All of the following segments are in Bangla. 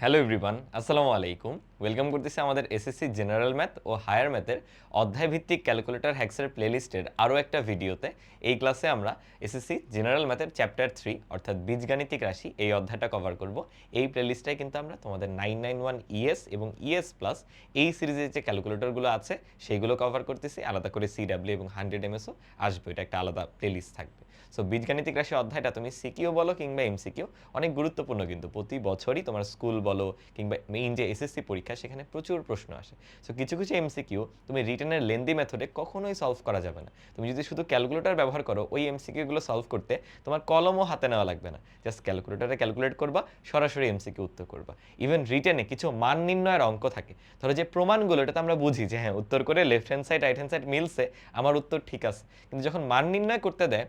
হ্যালো এভরিওয়ান, আসসালামু আলাইকুম। ওয়েলকাম করতেছি আমাদের এসএসসি জেনারেল ম্যাথ ও হায়ার ম্যাথের অধ্যায় ভিত্তিক ক্যালকুলেটর হ্যাক্সের প্লেলিস্টের আরও একটা ভিডিওতে। এই ক্লাসে আমরা এসএসসি জেনারেল ম্যাথের চ্যাপ্টার 3 অর্থাৎ বীজগাণিতিক রাশি এই অধ্যায়টা কভার করব। এই প্লেলিস্টটাই কিন্তু আমরা তোমাদের 991 ইএস এবং ইএস প্লাস এই সিরিজের যে ক্যালকুলেটরগুলো আছে সেইগুলো কভার করতেছি। আলাদা করে সিডাব্লিউ এবং 100 এমএসও আসবে, এটা একটা আলাদা প্লেলিস্ট থাকবে। সো বীজগাণিতিক রাশি অধ্যায়টা তুমি সিকিউ বলো কিংবা এমসিকিউ অনেক গুরুত্বপূর্ণ, কিন্তু প্রতি বছরই তোমার স্কুল বলো কিংবা মেইন যে এসএসসি পরীক্ষা সেখানে প্রচুর প্রশ্ন আসে। সো কিছু কিছু এমসিকিউ তুমি রিটেনের লেন্দি মেথডে কখনোই সলভ করা যাবে না। তুমি যদি শুধু ক্যালকুলেটর ব্যবহার করো ওই এমসিকিউগুলো সলভ করতে তোমার কলমও হাতে নেওয়া লাগবে না, জাস্ট ক্যালকুলেটরে ক্যালকুলেট করবা, সরাসরি এমসিকিউ উত্তর করবা। ইভেন রিটেনে কিছু মান নির্ণয়ের অঙ্ক থাকে, ধরো যে প্রমাণগুলো এটাতে আমরা বুঝি যে হ্যাঁ উত্তর করে left hand side right hand side মিলছে, আমার উত্তর ঠিক আছে। কিন্তু যখন মান নির্ণয় করতে দেয়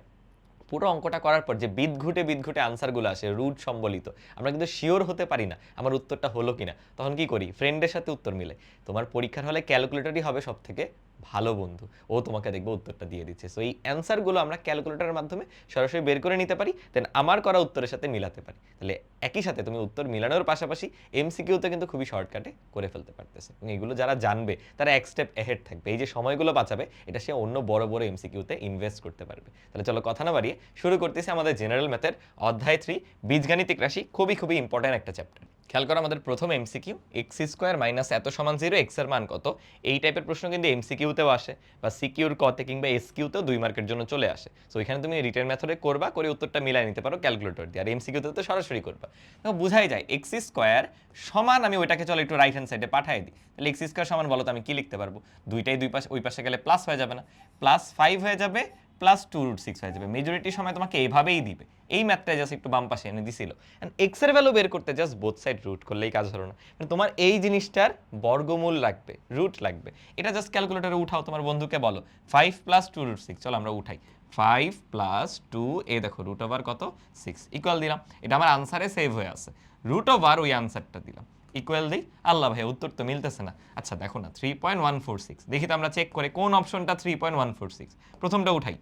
পুরো অঙ্কটা করার পর যে বিদঘুটে আনসারগুলো আসে রুট সম্বলিত, আমরা কিন্তু শিওর হতে পারি না আমার উত্তরটা হলো কিনা। তখন কি করি? ফ্রেন্ডের সাথে উত্তর মিলে। তোমার পরীক্ষার হলে ক্যালকুলেটরই হবে সব থেকে ভালো বন্ধু, ও তোমাকে দেখবে উত্তরটা দিয়ে দিচ্ছে। সো এই অ্যান্সারগুলো আমরা ক্যালকুলেটরের মাধ্যমে সরাসরি বের করে নিতে পারি, দেন আমার করা উত্তরের সাথে মিলাতে পারি। তাহলে একই সাথে তুমি উত্তর মিলানোর পাশাপাশি এমসিকিউতে কিন্তু খুবই শর্টকাটে করে ফেলতে পারতেছে। এগুলো যারা জানবে তারা এক স্টেপ এহেড থাকবে, এই যে সময়গুলো বাঁচাবে এটা সে অন্য বড় বড় এমসিকিউতে ইনভেস্ট করতে পারবে। তাহলে চলো কথা না বাড়িয়ে শুরু করতেছি আমাদের জেনারেল ম্যাথের অধ্যায় 3 বীজগাণিতিক রাশি। খুবই খুবই ইম্পর্টেন্ট একটা চ্যাপ্টার। খেয়াল করো আমাদের প্রথম এমসিকিউ, এক্স স্কোয়ার মাইনাস এত সমান 0, এক্স এর মান কত? এই টাইপের প্রশ্ন কিন্তু এমসিকিউতেও আসে বা সিকিউর কতে কিংবা এসকিউতেও 2 মার্কের জন্য চলে আসে। সো এখানে তুমি রিটেন মেথডে করবা, করে উত্তরটা মিলাই নিতে পারো ক্যালকুলেটর দিয়ে, আর এমসিকিউতে তো সরাসরি করবা। তো বোঝাই যায় এক্স স্কোয়ার সমান, আমি ওইটাকে চলো একটু রাইট হ্যান্ড সাইডে পাঠিয়ে দিই। তাহলে এক্স স্কোয়ার সমান বলো তো আমি কি লিখতে পারবো? দুইটাই দুই পাশে, ওই পাশে গেলে প্লাস হয়ে যাবে না? প্লাস 5 হয়ে যাবে, প্লাস 2√6 হয়ে যাবে। মেজরিটি সময় তোমাকে এইভাবেই দিবে। এই ম্যাথটা জাস্ট একটু বাম পাশে এনে দিছিল, এন্ড এক্স এর ভ্যালু বের করতে জাস্ট বোথ সাইড রুট করলেই কাজ হলো না। মানে তোমার এই জিনিসটার বর্গমূল লাগবে, রুট লাগবে। এটা জাস্ট ক্যালকুলেটরে উঠাও, তোমার বন্ধুকে বলো 5 প্লাস 2√6, চলো আমরা উঠাই। 5 প্লাস 2, এই দেখো রুট ওভার কত 6 ইকুয়াল দিলাম। এটা আমার আনসারে সেভ হয়ে আছে, রুট ওভার ওই আনসারটা দিলাম ইকুয়াল দিই। আল্লাহ ভাই উত্তর তো মিলতেছে না। আচ্ছা দেখো না 3.146, দেখি তো আমরা চেক করে কোন অপশনটা 3.146। প্রথমটা উঠাই,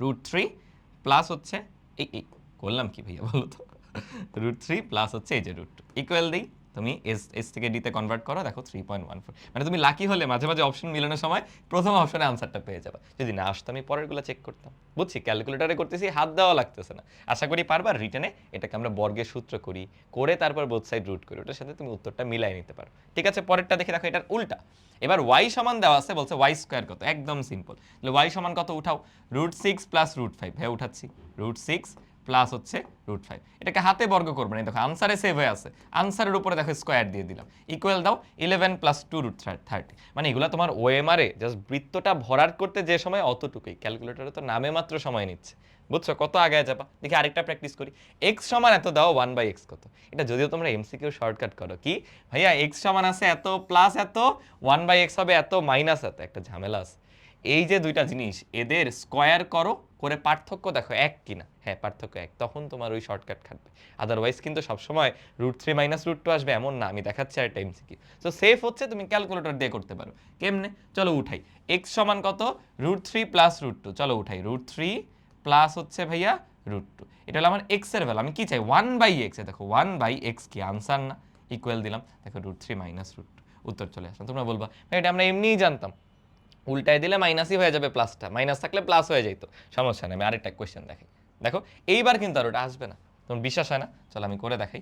√3 প্লাস হচ্ছে এই এই করলাম কি ভাইয়া বলো তো, √3 প্লাস হচ্ছে এই যে √2 ইকুয়াল দিই। তুমি এস থেকে ডিতে কনভার্ট করো, দেখো 3.14। মানে তুমি লাকি হলে মাঝে মাঝে অপশন মিলানোর সময় প্রথম অপশনে আনসারটা পেয়ে যাবে। যদি না আসতো আমি পরেরগুলো চেক করতাম। বুঝছি ক্যালকুলেটারে করতেছি, হাত দেওয়া লাগতেছে না। আশা করি পারবা। রিটেনে এটাকে আমরা বর্গের সূত্র করি, করে তারপর বোথ সাইড রুট করি, ওটার সাথে তুমি উত্তরটা মিলাই নিতে পারো। ঠিক আছে, পরেরটা দেখে দেখো, এটার উল্টা। এবার ওয়াই সমান দেওয়া আছে, বলছে ওয়াই স্কোয়ার কত, একদম সিম্পল। তাহলে ওয়াই সমান কত উঠাও, √6 প্লাস √5। হ্যাঁ উঠাচ্ছি, √6 প্লাস হচ্ছে √5। এটাকে হাতে বর্গ করবে না, দেখো আনসারে সেভ হয়ে আছে, আনসারের উপরে দেখো স্কোয়ার দিয়ে দিলাম ইকুয়াল দাও 11 প্লাস 2√30। মানে এগুলো তোমার ওএমআরে জাস্ট বৃত্তটা ভরাট করতে যে সময় অতটুকুই, ক্যালকুলেটরে তো নামে মাত্র সময় নিচ্ছে। বুঝছো কত আগে যাবা? দেখি আরেকটা প্র্যাকটিস করি। এক্স সমান এত দাও, 1/x কত? এটা যদিও তোমরা এমসিকিউ শর্টকাট করো, কি ভাইয়া এক্স সমান আছে এত প্লাস এত, 1/x হবে এত মাইনাস এত, একটা ঝামেলা আছে। এই যে দুইটা জিনিস এদের স্কোয়ার করো, করে পার্থক্য দেখো এক কিনা। হ্যাঁ পার্থক্য এক, তখন তোমার ওই শর্টকাট খাটবে। আদারওয়াইজ কিন্তু সবসময় √3 মাইনাস √2 আসবে এমন না। আমি দেখাচ্ছি আর টাইম কি। সো সেফ হচ্ছে তুমি ক্যালকুলেটর দিয়ে করতে পারো। কেমনে? চলো উঠাই। এক্স সমান কত? √3 প্লাস √2। চলো উঠাই, √3 প্লাস হচ্ছে ভাইয়া √2। এটা হলো আমার এক্স এর ভ্যালু। আমি কি চাই? 1/x। দেখো 1/x কি আনসার না? ইকুয়াল দিলাম, দেখো √3 মাইনাস √2, উত্তর চলে আসলো। তোমরা বলবা এটা আমরা এমনিই জানতাম। উল্টায় দিলে মাইনাসই হয়ে যাবে, প্লাসটা মাইনাস থাকলে প্লাস হয়ে যেত, সমস্যা নেই। আমি আরেকটা কোয়েশ্চেন দেখাই, দেখো এইবার কিন্তু আর ওটা আসবে না। তোমার বিশ্বাস হয় না? চলো আমি করে দেখাই।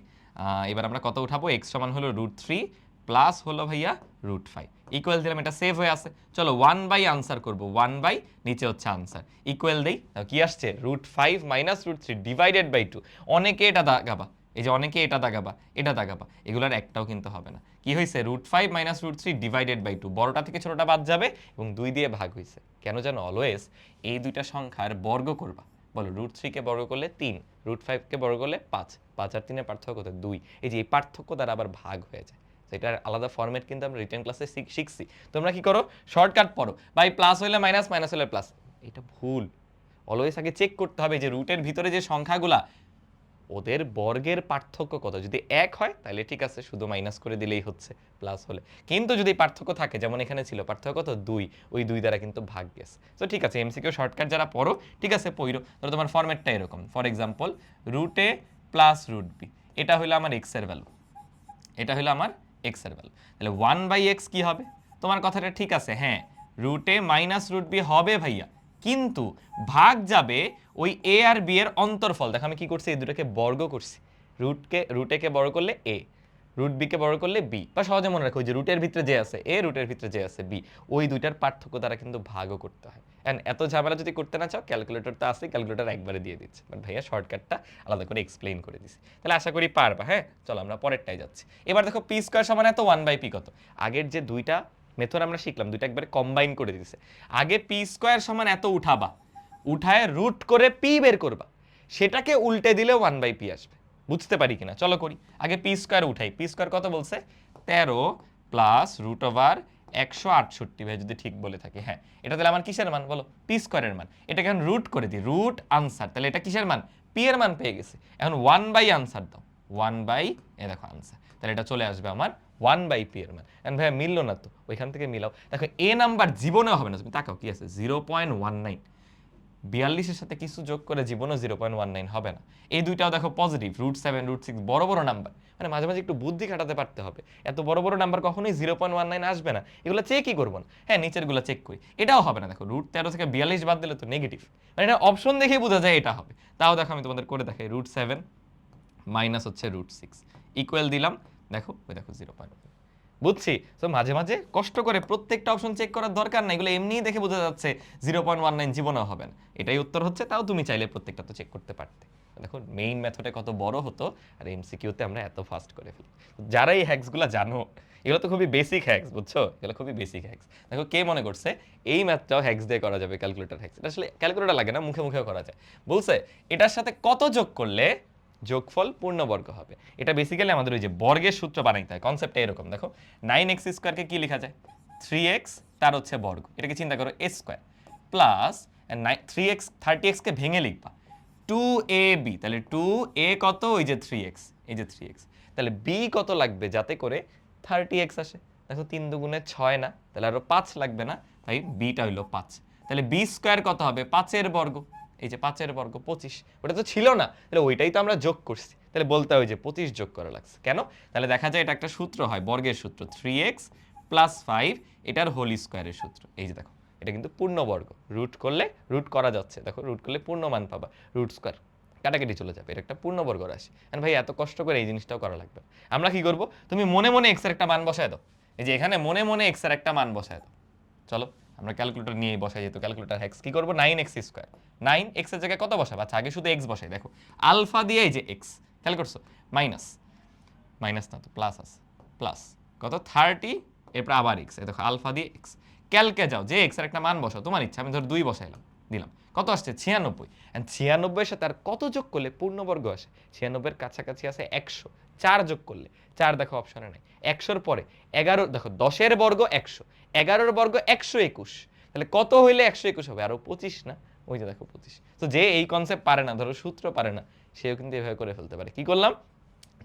এবার আমরা কত উঠাবো? এক্স সমান হলো √3 প্লাস হলো ভাইয়া √5 ইকুয়াল দিলাম, এটা সেভ হয়ে আছে। চলো 1/, আনসার করবো 1/, নিচে হচ্ছে আনসার ইকুয়াল দেই। কি আসছে? √5 মাইনাস √3 ডিভাইডেড বাই 2। অনেকে এটা দাগাবা, এই যে অনেকে এটা দাগাবা, এটা দাগাবা, এগুলোর একটাও কিন্তু হবে না। কি হয়েছে? √5 মাইনাস √3 ডিভাইডেড বাই 2, বড়টা থেকে ছোটটা বাদ যাবে এবং 2 দিয়ে ভাগ হয়েছে। কেন জানো? অলওয়েজ এই দুইটা সংখ্যার বর্গ করবা। বলো √3 কে বর্গ করলে 3, √5 কে বর্গ করলে 5, 5 আর 3 এর পার্থক্য কত? 2। এই যে এই পার্থক্য দ্বারা আবার ভাগ হয়ে যায়। এটার আলাদা ফরম্যাট কিন্তু আমরা রিটেন ক্লাসে শিখছি। তোমরা কি করো? শর্টকাট পড়ো, ভাই প্লাস হইলে মাইনাস, মাইনাস হইলে প্লাস। এটা ভুল। অলওয়েজ আগে চেক করতে হবে যে রুটের ভিতরে যে সংখ্যাগুলা ওদের বর্গের পার্থক্য কত। যদি 1 হয় তাহলে ঠিক আছে, শুধু মাইনাস করে দিলেই হচ্ছে প্লাস হলে। কিন্তু যদি পার্থক্য থাকে, যেমন এখানে ছিল পার্থক্য কত? 2, ওই 2 দ্বারা কিন্তু ভাগ গেছে। তো ঠিক আছে, এমসিকিউ শর্টকাট যারা পড়ো ঠিক আছে পড়ো। ধরো তোমার ফরম্যাটটা এরকম, for example √a plus √b, এটা হলো আমার এক্স এর ভ্যালু। এটা হলো আমার এক্স এর ভ্যালু। তাহলে 1/x কি হবে? তোমার কথাটা ঠিক আছে, হ্যাঁ রুট এ মাইনাস রুট বি হবে ভাইয়া, কিন্তু ভাগ যাবে ওই এ আর বি এর অন্তরফল। দেখো আমি কি করছি, এই দুটোকে বর্গ করছি, রুট এ কে বড় করলে এ, রুট বি কে বড় করলে বি, বা সহজে মনে রাখো যে রুটের ভিতরে যে আছে এ, রুটের ভিতরে যে আছে বি, ওই দুইটার পার্থক্য দ্বারা কিন্তু ভাগও করতে হয়। এন্ড এত ঝামেলা যদি করতে না চাও, ক্যালকুলেটর তো আছে, ক্যালকুলেটর একবারে দিয়ে দিচ্ছে, বাট ভাইয়া শর্টকাটটা আলাদা করে এক্সপ্লেইন করে দিছি। তাহলে আশা করি পারবা। হ্যাঁ চলো আমরা পরেরটাই যাচ্ছি। এবার দেখো পি স্কোয়ার সমান এত 1/p কত। আগের যে দুইটা মেথড আমরা শিখলাম, দুইটা একবারে কম্বাইন করে দিছে। আগে পি স্কোয়ার সমান এত উঠাবা, উঠায় রুট করে পি বের করবা, সেটাকে উল্টে দিলে 1/p আসবে। বুঝতে পারি কিনা চলো করি। আগে পি স্কোয়ার উঠাই। পি স্কোয়ার কত বলছে? 13 প্লাস রুট ওভার 168, ভাই যদি ঠিক বলে থাকি। হ্যাঁ এটা তাহলে আমার কিসের মান বলো? পি স্কোয়ারের মান। এটাকে এখন রুট করে দিই, রুট আনসার, তাহলে এটা কিসের মান? পি এর মান পেয়ে গেছি। এখন 1/, আনসার দাও 1/, এ দেখো আনসার, তাহলে এটা চলে আসবে আমার 1/p এর মান। এখন ভাইয়া মিললো না তো, ওইখান থেকে মিলাও। দেখো এ নাম্বার জীবনেও হবে না, তুমি তাকাও কি আছে 0.19, 42-এর সাথে কিছু যোগ করে জীবনও 0.19 হবে না। এই দুইটাও দেখো পজিটিভ, √7 √6 বড় বড় নাম্বার, মানে মাঝে মাঝে একটু বুদ্ধি খাটাতে পারতে হবে। এত বড় বড় নাম্বার কখনোই 0.19 আসবে না, এগুলো চেকই করবো না। হ্যাঁ নিচের গুলো চেক করি, এটাও হবে না। দেখো √13 থেকে 42 বাদ দিলে তো নেগেটিভ, মানে এটা অপশন দেখেই বোঝা যায় এটা হবে। তাও দেখো আমি তোমাদের করে দেখাই, √7 মাইনাস হচ্ছে √6 ইকুয়াল দিলাম, দেখো ওই দেখো 0.1। বুঝছি। তো মাঝে মাঝে কষ্ট করে প্রত্যেকটা অপশন চেক করার দরকার নাই, এগুলো এমনিই দেখে বোঝা যাচ্ছে 0.19 জীবনেও হবে না, এটাই উত্তর হচ্ছে। তাও তুমি চাইলে প্রত্যেকটা তো চেক করতে পারতে। দেখো মেইন মেথডে কত বড় হতো, আর এমসিকিউতে আমরা এত ফাস্ট করে ফেলি। যারা এই হ্যাক্সগুলো জানো, এগুলো তো খুবই বেসিক হ্যাক্স, বুঝছো, এগুলো খুবই বেসিক হ্যাক্স। দেখো কে মনে করছে এই ম্যাথটাও হ্যাক্স দিয়ে করা যাবে, ক্যালকুলেটর হ্যাক্স। এটা আসলে ক্যালকুলেটর লাগে না, মুখে মুখেও করা যায়। বলছে এটার সাথে কত যোগ করলে যোগফল পূর্ণবর্গ হবে। এটা বেসিক্যালি আমাদের ওই যে বর্গের সূত্র বানাইতে হয়। কনসেপ্টটা এরকম, দেখো 9x স্কোয়ারকে কি লেখা যায়? 3x তার হচ্ছে বর্গ, এটাকে চিন্তা করো a square plus 3x 30x কে ভেঙে লিখবা 2ab, তাহলে 2a কত? ওই যে 3x, এই যে 3x, তাহলে b কত লাগবে যাতে করে 30x আসে? দেখো 3 দুগুণে 6 না, তাহলে আরো 5 লাগবে না, তাই bটা হইলো 5। তাহলে b স্কোয়ার কত হবে? 5 এর বর্গ, এই যে 5 এর বর্গ 25, ওটা তো ছিল না, তাহলে ওইটাই তো আমরা যোগ করছি। তাহলে বলতে হয় যে 25 যোগ করা লাগছে কেন? তাহলে দেখা যায় এটা একটা সূত্র হয়, বর্গের সূত্র 3x প্লাস 5, এটার হোল স্কোয়ারের সূত্র। এই যে দেখো এটা কিন্তু পূর্ণবর্গ, রুট করলে রুট করা যাচ্ছে, দেখো রুট করলে পূর্ণ মান পাবা, রুট স্কোয়ার কাটাকাটি চলে যাবে, এটা একটা পূর্ণবর্গ রাশি। আর ভাই এত কষ্ট করে এই জিনিসটাও করা লাগবে। আমরা কি করব, তুমি মনে মনে এক্স এর একটা মান বসায় দাও, এই যে এখানে মনে মনে এক্স এর একটা মান বসায় দাও। চলো আমরা ক্যালকুলেটর নিয়ে বসাই, যেহেতু ক্যালকুলেটর হ্যাক্স। কি করবো? 9x স্কোয়ার, 9x এর জায়গায় কত বসাবো? আচ্ছা আগে শুধু এক্স বসাই, দেখো আলফা দিয়ে এই যে এক্স, খেয়াল করছো মাইনাস, মাইনাস না তো প্লাস আছে, প্লাস কত 30, এরপর আবার এক্স, দেখো আলফা দিয়ে এক্স, ক্যালকে যাও যে এক্স এর একটা মান বসাও, তোমার ইচ্ছা। আমি ধরো 2 বসাইলাম, দিলাম, কত আসছে? 96। এন্ড 96 এর সাথে আর কত যোগ করলে পূর্ণবর্গ আসে? 96 এর কাছাকাছি আছে 100, 4 যোগ করলে, 4 দেখো অপশনে নাই, 100 এর পরে 11, দেখো 10 এর বর্গ 100, 11 এর বর্গ 121, তাহলে কত হইলে 121 হবে? আরো 25 না, ওই যে দেখো 25। তো যে এই কনসেপ্ট পারে না, ধরো সূত্র পারে না, সেও কিন্তু এভাবে করে ফেলতে পারে। কি করলাম?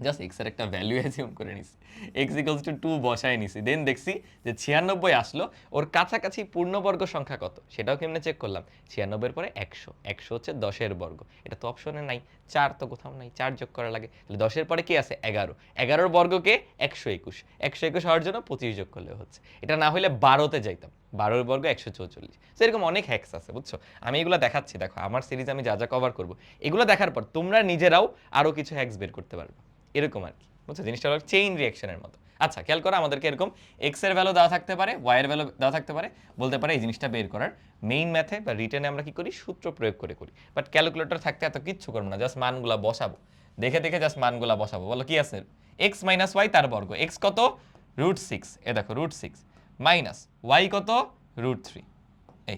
জাস্ট এক্স এর একটা ভ্যালু অ্যাজিউম করে নিছি, এক্স ইকুয়ালস টু 2 বসায় নিছি, দেন দেখছি যে 96 আসলো, ওর কাছাকাছি পূর্ণবর্গ সংখ্যা কত সেটাও কেমনে চেক করলাম? 96 এর পরে 100, 100 হচ্ছে 10 এর বর্গ, এটা তো অপশনে নাই, 4 তো কোথাও নাই, 4 যোগ করা লাগে, তাহলে 10 এর পরে কি আছে? 11, 11 এর বর্গকে 121, 121 হওয়ার জন্য 25 যোগ করলে হচ্ছে। এটা না হলে 12তে যাইতাম, 12 এর বর্গ 144। তো এরকম অনেক হ্যাক্স আছে, বুঝছো। আমি এগুলো দেখাচ্ছি, দেখো আমার সিরিজ আমি যা যা কভার করব, এগুলো দেখার পর তোমরা নিজেরাও আরো কিছু হ্যাক্স বের করতে পারবে, এরকম আর কি, বুঝছো। জিনিসটা হলো চেইন রিঅ্যাকশনের মতো। আচ্ছা খেয়াল করো, আমাদেরকে এরকম এক্স এর ভ্যালু দেওয়া থাকতে পারে, ওয়াই এর ভ্যালু দেওয়া থাকতে পারে, বলতে পারে এই জিনিসটা বের করার মেইন ম্যাথে বা রিটেনে আমরা কি করি? সূত্র প্রয়োগ করে করি। বাট ক্যালকুলেটর থাকতে এত কিচ্ছু করবো না, জাস্ট মানগুলা বসাবো, দেখে দেখে জাস্ট মানগুলা বসাবো। বলো কি আছে? এক্স মাইনাস ওয়াই তার বর্গ, এক্স কত? √6, এ দেখো √6 মাইনাস ওয়াই কত? √3, এই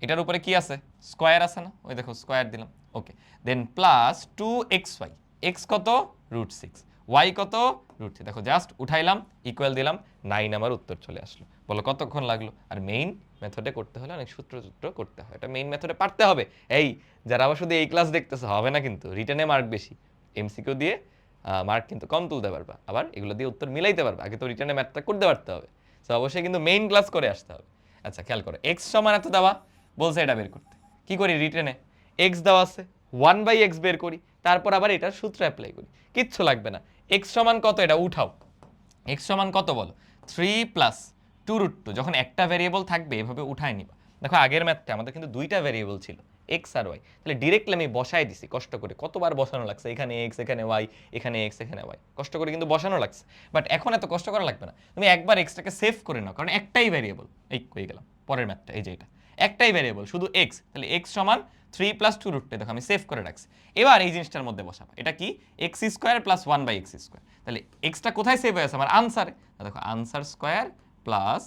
এটার উপরে কি আছে? স্কোয়ার আছে না, ওই দেখো স্কোয়ার দিলাম, ওকে। দেন প্লাস 2xy, এক্স কত? √6, ওয়াই কত? √3, দেখো জাস্ট উঠাইলাম, ইকুয়াল দিলাম, 9 আমার উত্তর চলে আসলো। বলো কতক্ষণ লাগলো? আর মেইন মেথডে করতে হলে অনেক সূত্র করতে হয়, এটা মেইন মেথডে পারতে হবে। এই যারা আবার শুধু এই ক্লাস দেখতেছে হবে না কিন্তু, রিটেনে মার্ক বেশি, এমসিকিউ দিয়ে মার্ক কিন্তু কম তুলতে পারবা, আবার এগুলো দিয়ে উত্তর মিলাইতে পারবা। আগে তো রিটেনে ম্যাথটা করতে পারতে হবে, তো অবশ্যই কিন্তু মেইন ক্লাস করে আসতে হবে। আচ্ছা খেয়াল করো, এক্স সমান এত দেওয়া বলছে, এটা বের করতে কি করি? রিটেনে এক্স দেওয়া আছে, 1/x বের করি, তারপর আবার এটার সূত্র অ্যাপ্লাই করি, কিচ্ছু লাগবে না। এক্স সমান কত? এটা উঠাও, এক্স সমান কত বলো 3 প্লাস 2√2। যখন একটা ভেরিয়েবল থাকবে এভাবে উঠায় নিবা। দেখো আগের ম্যাথে আমাদের কিন্তু দুইটা ভেরিয়েবল ছিল এক্স আর ওয়াই, তাহলে ডিরেক্টলি আমি বসাই দিছি কষ্ট করে, কতবার বসানো লাগছে, এখানে এক্স এখানে ওয়াই, এখানে এক্স এখানে ওয়াই, কষ্ট করে কিন্তু বসানো লাগছে। বাট এখন এত কষ্ট করা লাগবে না, তুমি একবার এক্সটাকে সেভ করে নাও, কারণ একটাই ভেরিয়েবল। এই কই গেলাম পরের ম্যাথটা, এই যে এটা একটাই ভেরিয়েবল শুধু এক্স, তাহলে এক্স সমান 3 প্লাস 2√2। দেখো আমি সেভ করে রাখছি। এবার এই জিনিসটার মধ্যে বসাবো, এটা কি এক্স স্কোয়ার প্লাস 1/x²। তাহলে এক্সটা কোথায় সেভ হয়ে আছে আমার আনসারে, দেখো আনসার স্কোয়ার প্লাস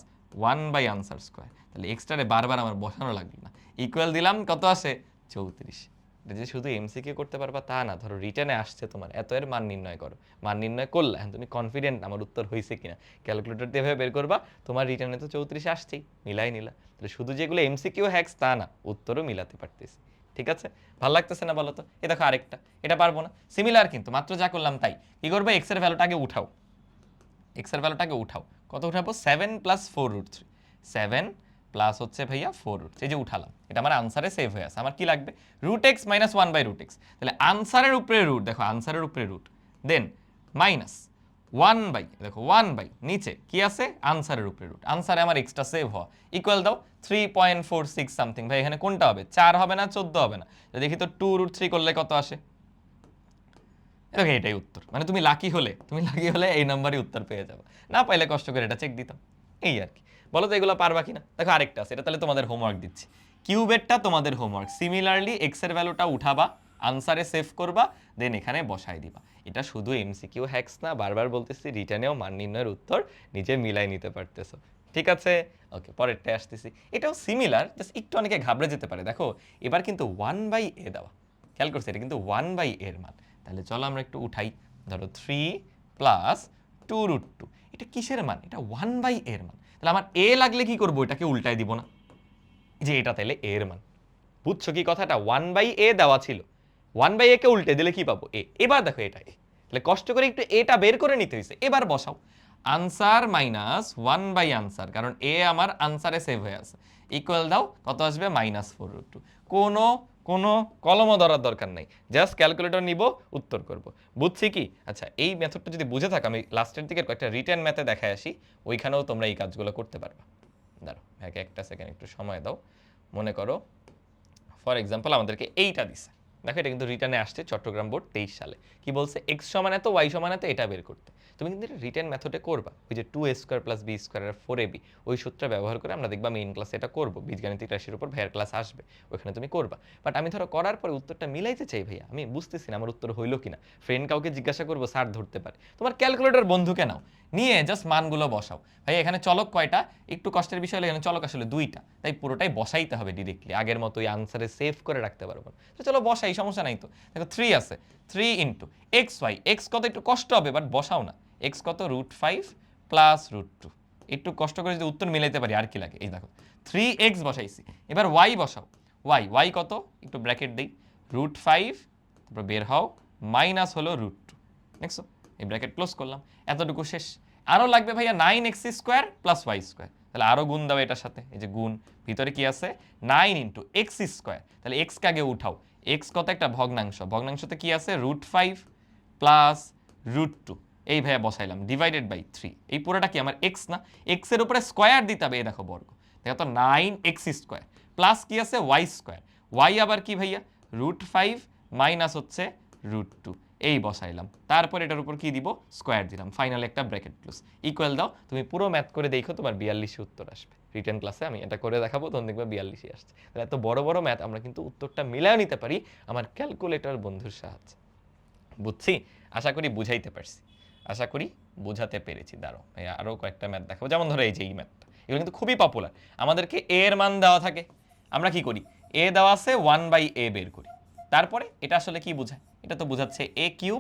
1/আনসার স্কোয়ার। তাহলে এক্সটারে বারবার আমার বসানো লাগবে না, ইকুয়াল দিলাম কত আসে 34। এটা যে শুধু এমসিকিউ করতে পারবা তা না, ধরো রিটার্নে আসছে তোমার এত এর মান নির্ণয় করো, মান নির্ণয় করলে এখন তুমি কনফিডেন্ট আমার উত্তর হয়েছে কিনা, ক্যালকুলেটর দিয়ে বের করবা, তোমার রিটার্নে তো 34 আসছেই, মিলাই নিলা। তাহলে শুধু যেগুলো এমসিকিউ হ্যাক্স তা না, উত্তরও মিলাতে পারতেছি। ঠিক আছে, ভালো লাগতেছে না বলো তো? এ দেখো আরেকটা, এটা পারবো না, সিমিলার কিন্তু মাত্র যা করলাম তাই। কি করবে, এক্স এর ভ্যালুটা আগে উঠাও, এক্স এর ভ্যালুটাকে উঠাও, কত উঠাবো 7 প্লাস 4√3, 7 প্লাস হচ্ছে ভাইয়া 4√3, এই যে উঠালাম, এটা আমার আনসারে সেভ হয়ে আছে। আমার কি লাগবে √x মাইনাস 1/√x। তাহলে আনসারের উপরে রুট, দেখো আনসারের উপরে রুট, দেন মাইনাস 1/, দেখো 1/, নিচে কি আছে আনসারের উপরে রুট, আনসারে আমার এক্সটা সেভ হওয়া, ইকুয়াল দাও 3.46 সামথিং। ভাই এখানে কোনটা হবে, 4 হবে না 14 হবে না, দেখি তো 2√3 করলে কত আসে। দেখো এটাই উত্তর, মানে তুমি লাকি হলে এই নাম্বারই উত্তর পেয়ে যাবে, না পাইলে কষ্ট করে এটা চেক দিতাম, এই আর কি। বলো তো এগুলো পারবা কিনা? দেখো আরেকটা আছে, এটা তাহলে তোমাদের হোমওয়ার্ক দিচ্ছি, কিউবেরটা তোমাদের হোমওয়ার্ক। সিমিলারলি এক্স এর ভ্যালুটা উঠাবা, আনসারে সেভ করবা, দেন এখানে বসাই দিবা। এটা শুধু এমসিকিউ হ্যাক্স না, বারবার বলতেছি, রিটার্নেও মান নির্ণয়ের উত্তর নিজে মিলাই নিতে পারতেছো। ঠিক আছে, ওকে পরেরটায় আসতেছি, এটাও সিমিলার, জাস্ট একটু অনেকে ঘাবড়ে যেতে পারে। দেখো এবার কিন্তু 1/a দেওয়া, খেয়াল করছে এটা কিন্তু 1/a এর মান। তাহলে চলো আমরা একটু উঠাই, ধরো 3 প্লাস 2√2, এটা কিসের মান, এটা 1/a এর মান। তাহলে আমার a লাগলে কি করবো, এটাকে উল্টাই দিব না, যে এটা তাহলে a এর মান। বুঝছো কি কথাটা, 1/a দেওয়া ছিল, 1/a কে উল্টে দিলে কি পাবো a। এবার দেখো এটা a, তাহলে কষ্ট করে একটু এটা বের করে নিতে হয়েছে। এবার বসাও আনসার মাইনাস 1/আনসার, কারণ a আমার আনসারে সেভ হয়ে আছে, ইকুয়াল দাও কত আসবে -4√2। কোনো কোনো কলমও ধরার দরকার নাই, জাস্ট ক্যালকুলেটর নিব, উত্তর করব। বুঝছি কি? আচ্ছা এই মেথডটা যদি বুঝে থাকো, আমি লাস্টের দিকে কয়েকটা রিটেন ম্যাথে দেখায় আসি, ওইখানেও তোমরা এই কাজগুলো করতে পারবা। দাঁড়ো ভাইকে একটা সেকেন্ড একটু সময় দাও। মনে করো ফর এক্সাম্পল আমাদেরকে এইটা দিছে, দেখো এটা কিন্তু রিটার্নে আসছে চট্টগ্রাম বোর্ড 23 সালে। কি বলছে, এক্স সমান এত ওয়াই সমান এত, এটা বের করতে। তুমি কিন্তু এটা রিটার্ন মেথডে করবা, ওই যে 2a² + b² আর 4ab, ওই সূত্র ব্যবহার করে আমরা দেখবা মেইন ক্লাসে এটা করবো, বীজগাণিতিক রাশির উপর ভাইয়ার ক্লাস আসবে, ওখানে তুমি করবা। বাট আমি ধরো করার পরে উত্তরটা মিলাইতে চাই, ভাইয়া আমি বুঝতেছি না আমার উত্তর হইলো কিনা, ফ্রেন্ড কাউকে জিজ্ঞাসা করবো, স্যার ধরতে পারে, তোমার ক্যালকুলেটর বন্ধুকে নাও, নিয়ে জাস্ট মানগুলো বসাও। ভাই এখানে চলক কয়টা, একটু কষ্টের বিষয় হলে এখানে চলক আসলে 2টা, তাই পুরোটাই বসাইতে হবে ডিরেক্টলি, আগের মতো ওই আনসারে সেভ করে রাখতে পারবো না। তো চলো বসাই, সমস্যা নাই তো। দেখো 3 আছে, 3 ইন্টু এক্স ওয়াই, এক্স কত একটু কষ্ট হবে বাট বসাও না, এক্স কত √5 প্লাস √2, একটু কষ্ট করে যদি উত্তর মিলাইতে পারি আর কি লাগে। এই দেখো 3x বসাইছি, এবার ওয়াই বসাও, ওয়াই কত একটু ব্র্যাকেট দেই, √5, তারপর বের হও, মাইনাস হলো √2, দেখছো এই ব্র্যাকেট ক্লোজ করলাম, এতটুকু শেষ। আরও লাগবে ভাইয়া 9x² + y², তাহলে আরও গুণ দাও এটার সাথে, এই যে গুণ, ভিতরে কি আছে 9 × x², তাহলে x কে আগে উঠাও, x কত একটা ভগ্নাংশ, ভগ্নাংশতে কি আছে √5 প্লাস √2, এই ভাইয়া বসাইলাম, ডিভাইডেড বাই 3, এই পুরোটা কি আমার x না, x এর উপরে স্কয়ার দিতে হবে, এই দেখো বর্গ, দেখো তো 9x² প্লাস কি আছে y², y আবার কি ভাইয়া √5 মাইনাস হচ্ছে √2, এই বসাইলাম, তারপর এটার উপর কি দিব স্কয়ার দিলাম, ফাইনাল একটা ব্র্যাকেট ক্লোজ, ইকুয়াল দাও। তুমি পুরো ম্যাথ করে দেখো, তোমার 42 উত্তর আসবে। রিটেন ক্লাসে আমি এটা করে দেখাবো, তখন দেখবে 42 আসছে। তাহলে এত বড় বড় ম্যাথ আমরা কিন্তু উত্তরটা মিলায় নিতে পারি আমার ক্যালকুলেটর বন্ধুর সাহায্যে। বুঝছি, আশা করি বুঝাইতে পারছি, আশা করি বুঝাতে পেরেছি। দাঁড়ো আরও কয়েকটা ম্যাথ দেখাবো, যেমন ধরো এই যে এই ম্যাথটা, এগুলো কিন্তু খুবই পপুলার। আমাদেরকে a এর মান দেওয়া থাকে, আমরা কি করি, a দেওয়া আছে 1/a বের করি, তারপরে এটা আসলে কি বোঝায়, এটা তো বোঝাচ্ছে a³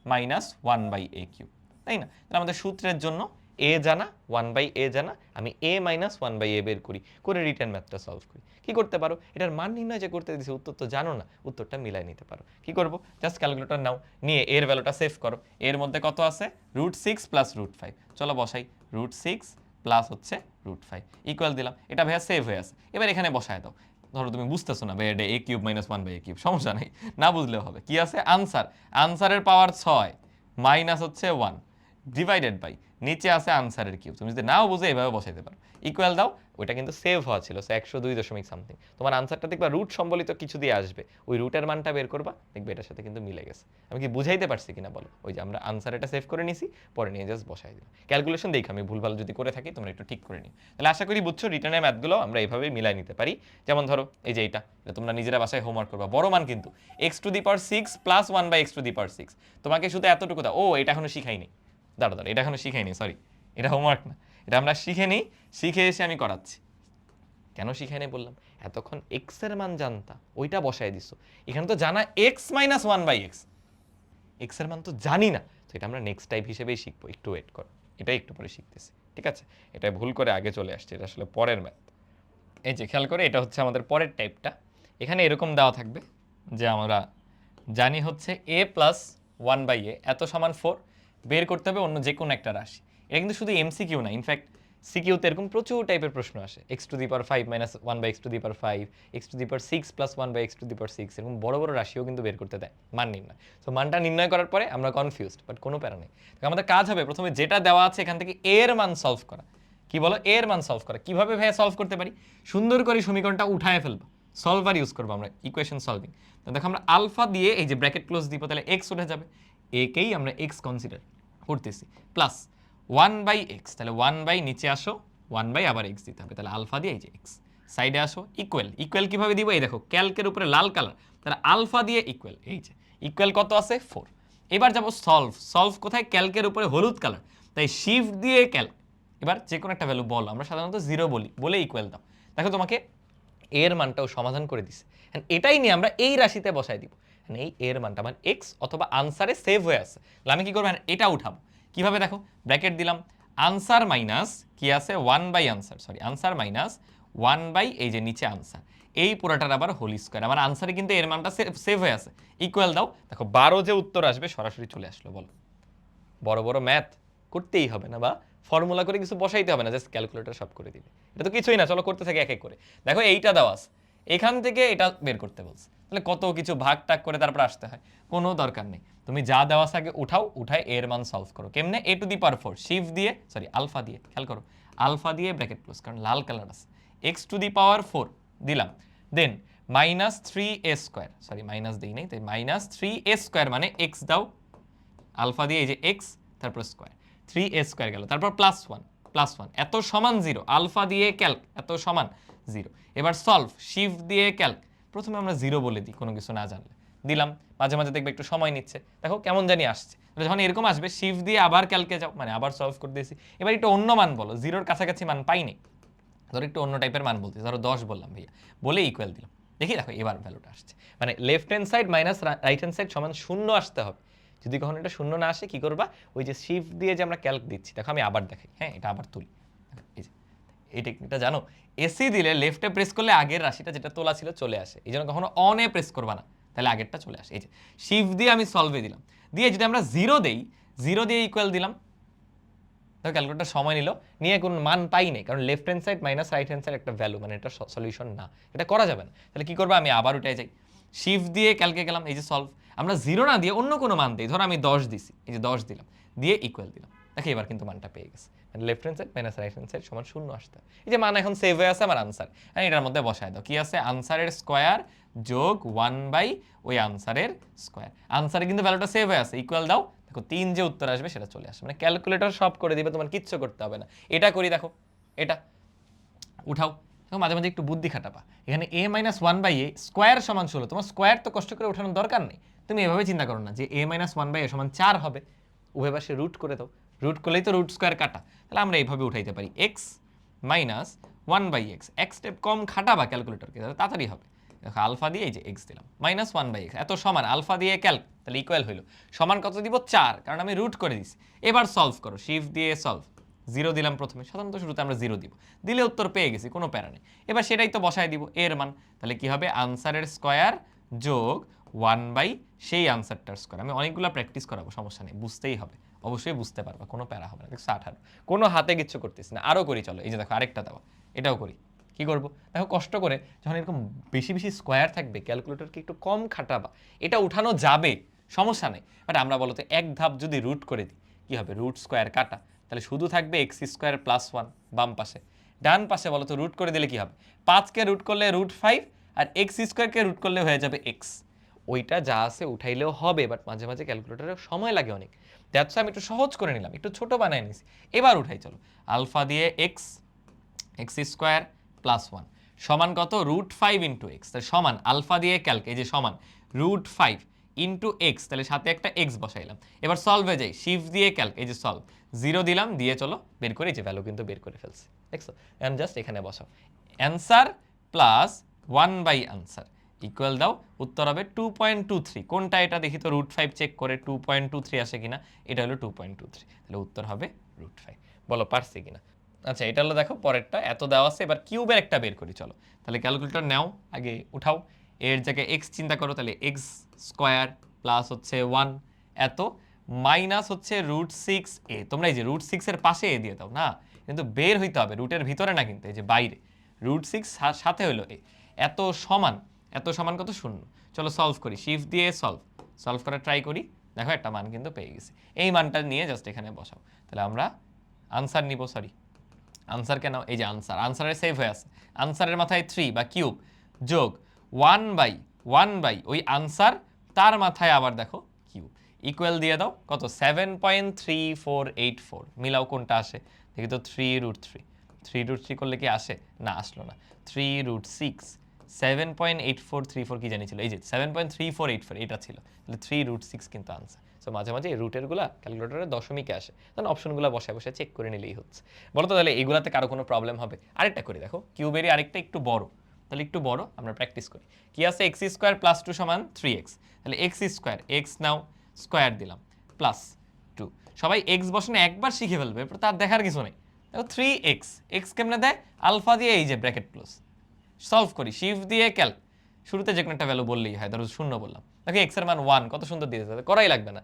মাইনাস 1/a³, তাই না? তাহলে আমাদের সূত্রের জন্য a জানা 1/a জানা, আমি a মাইনাস 1/a বের করি, করে রিটার্ন ম্যাথটা সলভ করি। কি করতে পারো, এটার মান নির্ণয় যে করতে দিয়েছে, উত্তর তো জানো না, উত্তরটা মিলাই নিতে পারো। কি করব, জাস্ট ক্যালকুলেটর নাও, নিয়ে এর ভ্যালুটা সেভ করো, এর মধ্যে কত আছে √6 প্লাস √5, চলো বসাই, √6 প্লাস হচ্ছে √5, ইকুয়াল দিলাম, এটা ভাইয়া সেভ হয়ে আছে, এবার এখানে বসায় দাও। ধরো তুমি বুঝতেছো না ভাই, এটা a³ মাইনাস 1/a³, সমস্যা নেই, না বুঝলেও হবে। কি আছে আনসার, আনসারের পাওয়ার 6 মাইনাস হচ্ছে 1, ডিভাইডেড বাই নিচে আছে আনসারের কিউব। তুমি যদি নাও বুঝে এভাবে বসাইতে পারো, ইকুয়াল দাও, ওইটা কিন্তু সেভ হওয়া ছিল, সো 102 সামথিং। তোমার আনসারটা দেখবা রুট সম্বলিত কিছু দিয়ে আসবে, ওই রুটের মানটা বের করবা, দেখবে এটার সাথে কিন্তু মিলে গেছে। আমি কি বুঝাইতে পারছি কিনা বলো? ওই যে আমরা আনসার এটা সেভ করে নিছি, পরে নিয়ে জাস্ট বসাই দিলাম। ক্যালকুলেশন দেখো আমি ভুলভাল যদি করে থাকি তোমরা একটু ঠিক করে নিও। তাহলে আশা করি বুঝছো রিটার্নের ম্যাথগুলো আমরা এইভাবেই মিলাই নিতে পারি। যেমন ধরো এই যে এটা তোমরা নিজেরা বাসায় হোমওয়ার্ক করবা, বড় মান কিন্তু x⁻6 + 1/x⁻6। তোমাকে শুধু এতটুকু দাও, ও এটা এখনো শিখাইনি, দাঁড়া এটা এখনো শিখাইনি, সরি এটা হোমওয়ার্ক না, এটা আমরা শিখে নিই, শিখে এসে আমি করাচ্ছি। কেন শিখাই নাই বললাম, এতক্ষণ এক্স এর মান জানতা, ওইটা বসায় দিছো, এখানে তো জানা x - 1/x, এক্স এর মান তো জানি না, তো এটা আমরা নেক্সট টাইপ হিসেবেই শিখবো, একটু ওয়েট করো, এটাই একটু পরে শিখতেছি, ঠিক আছে? এটা ভুল করে আগে চলে আসছে, এটা আসলে পরের ম্যাথ। এই যে খেয়াল করে, এটা হচ্ছে আমাদের পরের টাইপটা। এখানে এরকম দেওয়া থাকবে যে আমরা জানি হচ্ছে a + 1/a এত সমান 4, বের করতে হবে অন্য যে কোনো একটা রাশি। এটা কিন্তু শুধু এমসিকিউ না, ইনফ্যাক্ট সিকিউতে এরকম প্রচুর টাইপের প্রশ্ন আসে, x⁵ - 1/x⁵, x⁻6 + 1/x⁶, এরকম বড় বড় রাশিও কিন্তু বের করতে দেয় মান নির্ণয়। তো মানটা নির্ণয় করার পরে আমরা কনফিউজড, বাট কোনো প্যারা নেই। আমাদের কাজ হবে প্রথমে যেটা দেওয়া আছে এখান থেকে a এর মান সলভ করা। কি বলো? a এর মান সলভ করা। কিভাবে ভাইয়া সলভ করতে পারি? সুন্দর করে সমীকরণটা উঠায় ফেলবো, সলভার ইউজ করবো আমরা, ইকুয়েশন সলভিং। তো দেখো আমরা আলফা দিয়ে এই যে ব্র্যাকেট ক্লোজ দিব, তাহলে x উঠে যাবে, একেই আমরা x কনসিডার করতেছি, প্লাস 1/x, তাহলে 1/ নিচে আসো, 1/ আবার x দিতে হবে, তাহলে আলফা দিয়ে এই যে x সাইডে আসো, ইকুয়াল। ইকুয়াল কিভাবে দিব? এই দেখো ক্যালকের উপরে লাল কালার, তাহলে আলফা দিয়ে ইকুয়াল, এই যে ইকুয়াল কত আছে 4। এবার যাবো সলভ, সলভ কোথায়? ক্যালকের উপরে হলুদ কালার, তাই শিফট দিয়ে ক্যালক, এবার যে কোনো একটা ভ্যালু বলো, আমরা সাধারণত 0 বলি, বলে ইকুয়াল দাও। দেখো তোমাকে এর মানটাও সমাধান করে দিছে, এটাই নিয়ে আমরা এই রাশিতে বসাই দিব, এই এর মানটা মানে x অথবা আনসারে সেভ হয়ে আছে। তাহলে আমি কি করবো? এটা উঠাবো কিভাবে? দেখো ব্র্যাকেট দিলাম, আনসার মাইনাস কি আছে 1/, আনসার সরি আনসার মাইনাস 1/, এই যে নিচে আনসার, এই পুরোটার আবার হোল স্কয়ার, আমার আনসারে কিন্তু এর মানটা সেভ হয়ে আছে, ইকুয়াল দাও। দেখো 12 যে উত্তর আসবে সরাসরি চলে আসলো। বলো, বড় বড় ম্যাথ করতেই হবে না, বা ফর্মুলা করে কিছু বসাইতে হবে না, জাস্ট ক্যালকুলেটর সব করে দিবে। এটা তো কিছুই না, চলো করতে থাকি এক এক করে। দেখো এইটা দেওয়া আছে, এখান থেকে এটা বের করতে বলছে, তাহলে কত কিছু ভাগ টাগ করে তারপর আসতে হয়, কোনো দরকার নেই। তুমি যা দেওয়া আছে আগে উঠাও, উঠায় এর মান সলভ করো। কেমনে? a⁴ শিফট দিয়ে, সরি আলফা দিয়ে, খেয়াল করো আলফা দিয়ে ব্র্যাকেট ক্লোজ, কারণ লাল কালার আছে, x⁴ দিলাম, দেন -3a², সরি মাইনাস দিই নাই, তাই -3a² মানে x দাও, আলফা দিয়ে এই যে x, তারপর স্কয়ার, 3a² গেল, তারপর +1 এত সমান 0, আলফা দিয়ে ক্যালক এত সমান 0। এবার সলভ, শিফট দিয়ে ক্যালক, প্রথমে আমরা 0 বলে দিই কোনো কিছু না জানলে, দিলাম, মাঝে মাঝে দেখবে একটু সময় নিচ্ছে, দেখো কেমন জানি আসছে। যখন এরকম আসবে শিফট দিয়ে আবার ক্যালকে যাও, মানে আবার সলভ করে দিয়েছি। এবার একটু অন্য মান বলো, 0-র কাছাকাছি মান পাইনি, ধরো একটু অন্য টাইপের মান বলতে, ধরো 10 বললাম ভাইয়া, বলে ইকুয়াল দিলাম। দেখি দেখো এবার ভ্যালুটা আসছে, মানে left hand side minus right hand side সমান 0 আসতে হবে। যদি কখনো এটা 0 না আসে কি করবা? ওই যে শিফট দিয়ে যে আমরা ক্যালক দিচ্ছি, দেখো আমি আবার দেখাই, হ্যাঁ এটা আবার তুলি, এই যে এই টেকনিকটা জানো, এসি দিলে লেফটে প্রেস করলে আগের রাশিটা যেটা তোলা ছিল চলে আসে, এই জন্য কখনো অনে প্রেস করবা না, তাহলে আগেরটা চলে আসে। এই যে শিফট দিয়ে আমি সলভে দিলাম, দিয়ে যদি আমরা 0 দেই, 0 দিয়ে ইকুয়াল দিলাম, তো ক্যালকুলেটর সময় নিল, নিয়ে কোনো মান পাই নাই, কারণ left hand side minus right hand side একটা ভ্যালু, মানে এটা সলিউশন না, এটা করা যাবে না। তাহলে কি করবো? আমি আবার উঠে যাই, শিফট দিয়ে ক্যালকে গেলাম, এই যে সলভ, আমরা 0 না দিয়ে অন্য কোনো মান দিই, ধরো আমি 10 দিছি, এই যে 10 দিলাম, দিয়ে ইকুয়াল দিলাম, দেখো এবার কিন্তু মানটা পেয়ে গেছে, মানে left hand side minus right hand side সমান 0 আসতে হয়। এই যে মান এখন সেভ হয়ে আছে আমার আনসার, এটার মধ্যে বসায় দাও, কি আছে? আনসারের স্কোয়ার যোগ 1/, ওই আনসারের স্কোয়ার, আনসারে কিন্তু ভ্যালুটা সেভ হয়ে আছে, ইকুয়াল দাও, 3 যে উত্তর আসবে সেটা চলে আসবে, মানে ক্যালকুলেটর সব করে দিবে, তোমার কিচ্ছু করতে হবে না। এটা করি, দেখো এটা উঠাও, মাঝে মাঝে একটু বুদ্ধি খাটাবা, এখানে a - 1/a স্কোয়ার সমান 16, তোমার স্কোয়ার তো কষ্ট করে ওঠানোর দরকার নেই, তুমি এভাবে চিন্তা করো না যে a - 1/a সমান 4 হবে, উভয় পাশে রুট করে দাও, রুট করলেই তো রুট স্কোয়ার কাটা, তাহলে আমরা এইভাবে উঠাইতে পারি x - 1/x, এক স্টেপ কম খাটাবা ক্যালকুলেটরকে, তাহলে তাড়াতাড়ি হবে। দেখো আলফা দিয়ে এই যে x দিলাম, -1/x এত সমান আলফা দিয়ে ক্যালক, তাহলে ইকুয়াল হইলো, সমান কত দিব? 4, কারণ আমি রুট করে দিছি। এবার সলভ করো, শিফট দিয়ে সলভ, 0 দিলাম প্রথমে, সাধারণত শুরুতে আমরা 0 দিব, দিলে উত্তর পেয়ে গেছি, কোনো প্যারা নেই। এবার সেটাই তো বসায় দিব এর মান, তাহলে কি হবে? আনসারের স্কোয়ার যোগ 1/, সেই আনসারটার স্কোয়ার। আমি অনেকগুলো প্র্যাকটিস করাবো, সমস্যা নেই, বুঝতেই হবে, অবশ্যই বুঝতে পারবা, কোনো প্যারা হবে না। দেখো 18, কোনো হাতে কিচ্ছু করতেছি না, আরও করি চলো, এই যে দেখো আরেকটা দেওয়া, এটাও করি। কি করবো? দেখো কষ্ট করে যখন এরকম বেশি বেশি স্কোয়ার থাকবে, ক্যালকুলেটরকে একটু কম খাটাবা, এটা উঠানো যাবে, সমস্যা নেই, বাট আমরা বলতে এক ধাপ যদি রুট করে দিই, কি হবে রুট স্কোয়ার কাটা, তাহলে শুধু থাকবে এক্স স্কোয়ার প্লাস 1 বাম পাশে। ডান পাশে বলো তো রুট করে দিলে কি হবে, 5কে রুট করলে √5 আর এক্স স্কোয়ারকে রুট করলে হয়ে যাবে এক্স। ওইটা যা আছে উঠাইলেও হবে, বাট মাঝে মাঝে ক্যালকুলেটরে সময় লাগে অনেক, দ্যাটস আমি একটু সহজ করে নিলাম, একটু ছোট বানায় নিছি। এবার উঠাই চলো, আলফা দিয়ে এক্স স্কোয়ার প্লাস 1 সমান কত √5 ইন্টু এক্স, তাহলে সমান আলফা দিয়ে ক্যালক, এই যে সমান √5 ইন্টু এক্স, তাহলে সাথে একটা এক্স বসাইলাম। এবার সলভে যাই, শিফট দিয়ে ক্যালক, এই যে সলভ, 0 দিলাম, দিয়ে চলো বের করে, এই যে ভ্যালু কিন্তু বের করে ফেলছি, দেখছো? এখন জাস্ট এখানে বসাও, answer plus 1 by answer equal দাও, উত্তর হবে 2.23। কোনটা এটা দেখি তো, √5 চেক করে 2.23 আসে কিনা, এটা হলো 2.23, তাহলে উত্তর হবে √5। বলো পারছি কিনা? আচ্ছা এটা হলো দেখো পরেরটা, এত দেওয়া আছে, এবার কিউবের একটা বের করি চলো। তাহলে ক্যালকুলেটর নাও, আগে উঠাও, এর জায়গায় এক্স চিন্তা করো, তাহলে এক্স স্কোয়ার প্লাস হচ্ছে 1 এত মাইনাস হচ্ছে √6a, তোমরা এই যে √6 এর পাশে এ দিয়ে দাও না, কিন্তু বের হইতে হবে, রুটের ভিতরে না কিন্তু, এই যে বাইরে, √6 সাথে হলো এ, এত সমান কত, 0। চলো সলভ করি, শিফট দিয়ে সলভ করার ট্রাই করি, দেখো একটা মান কিন্তু পেয়ে গেছি, এই মানটা নিয়ে জাস্ট এখানে বসাও, তাহলে আমরা আনসার নিব, সরি আনসার কেন, এই যে আনসারের সেভ হয়ে আছে, আনসারের মাথায় 3 বা কিউব যোগ 1 বাই ওই আনসার, তার মাথায় আবার দেখো কিউব, ইকুয়াল দিয়ে দাও কত, 7.3484, মিলাও কোনটা আসে দেখি তো, 3√3 করলে কি আসে, না আসলো না, 3√6, 7.8434 কি জানি ছিল, এই যে 7.3484 এটা ছিল, তাহলে 3√6 কিন্তু আনসার। সো মাঝে মাঝে এই রুটেরগুলা ক্যালকুলেটরে দশমিকে আসে, তখন অপশনগুলো বসে চেক করে নিলেই হচ্ছে। বলো তো তাহলে এইগুলাতে কারো কোনো প্রবলেম হবে? আরেকটা করে দেখো, কিউবেরই আরেকটা একটু বড়, তাহলে একটু বড় আমরা প্র্যাকটিস করি। কি আছে, এক্স স্কোয়ার প্লাস 2 সমান 3x, তাহলে এক্স স্কোয়ার, এক্স নাও স্কোয়ার দিলাম প্লাস 2, সবাই এক্স বসানো একবার শিখে ফেলবে, তার দেখার কিছু নেই। দেখো 3x, এক্স কেমনে দেয়, আলফা দিয়ে এই যে ব্র্যাকেট ক্লোজ, সলভ করি শিফট দিয়ে ক্যালক, শুরুতে যে কোনো একটা ভ্যালু বললেই হয়, ধরো 0 বললাম, দেখো এক্স এর মান 1, কত সুন্দর দিয়ে যাবে, করাই লাগবে না,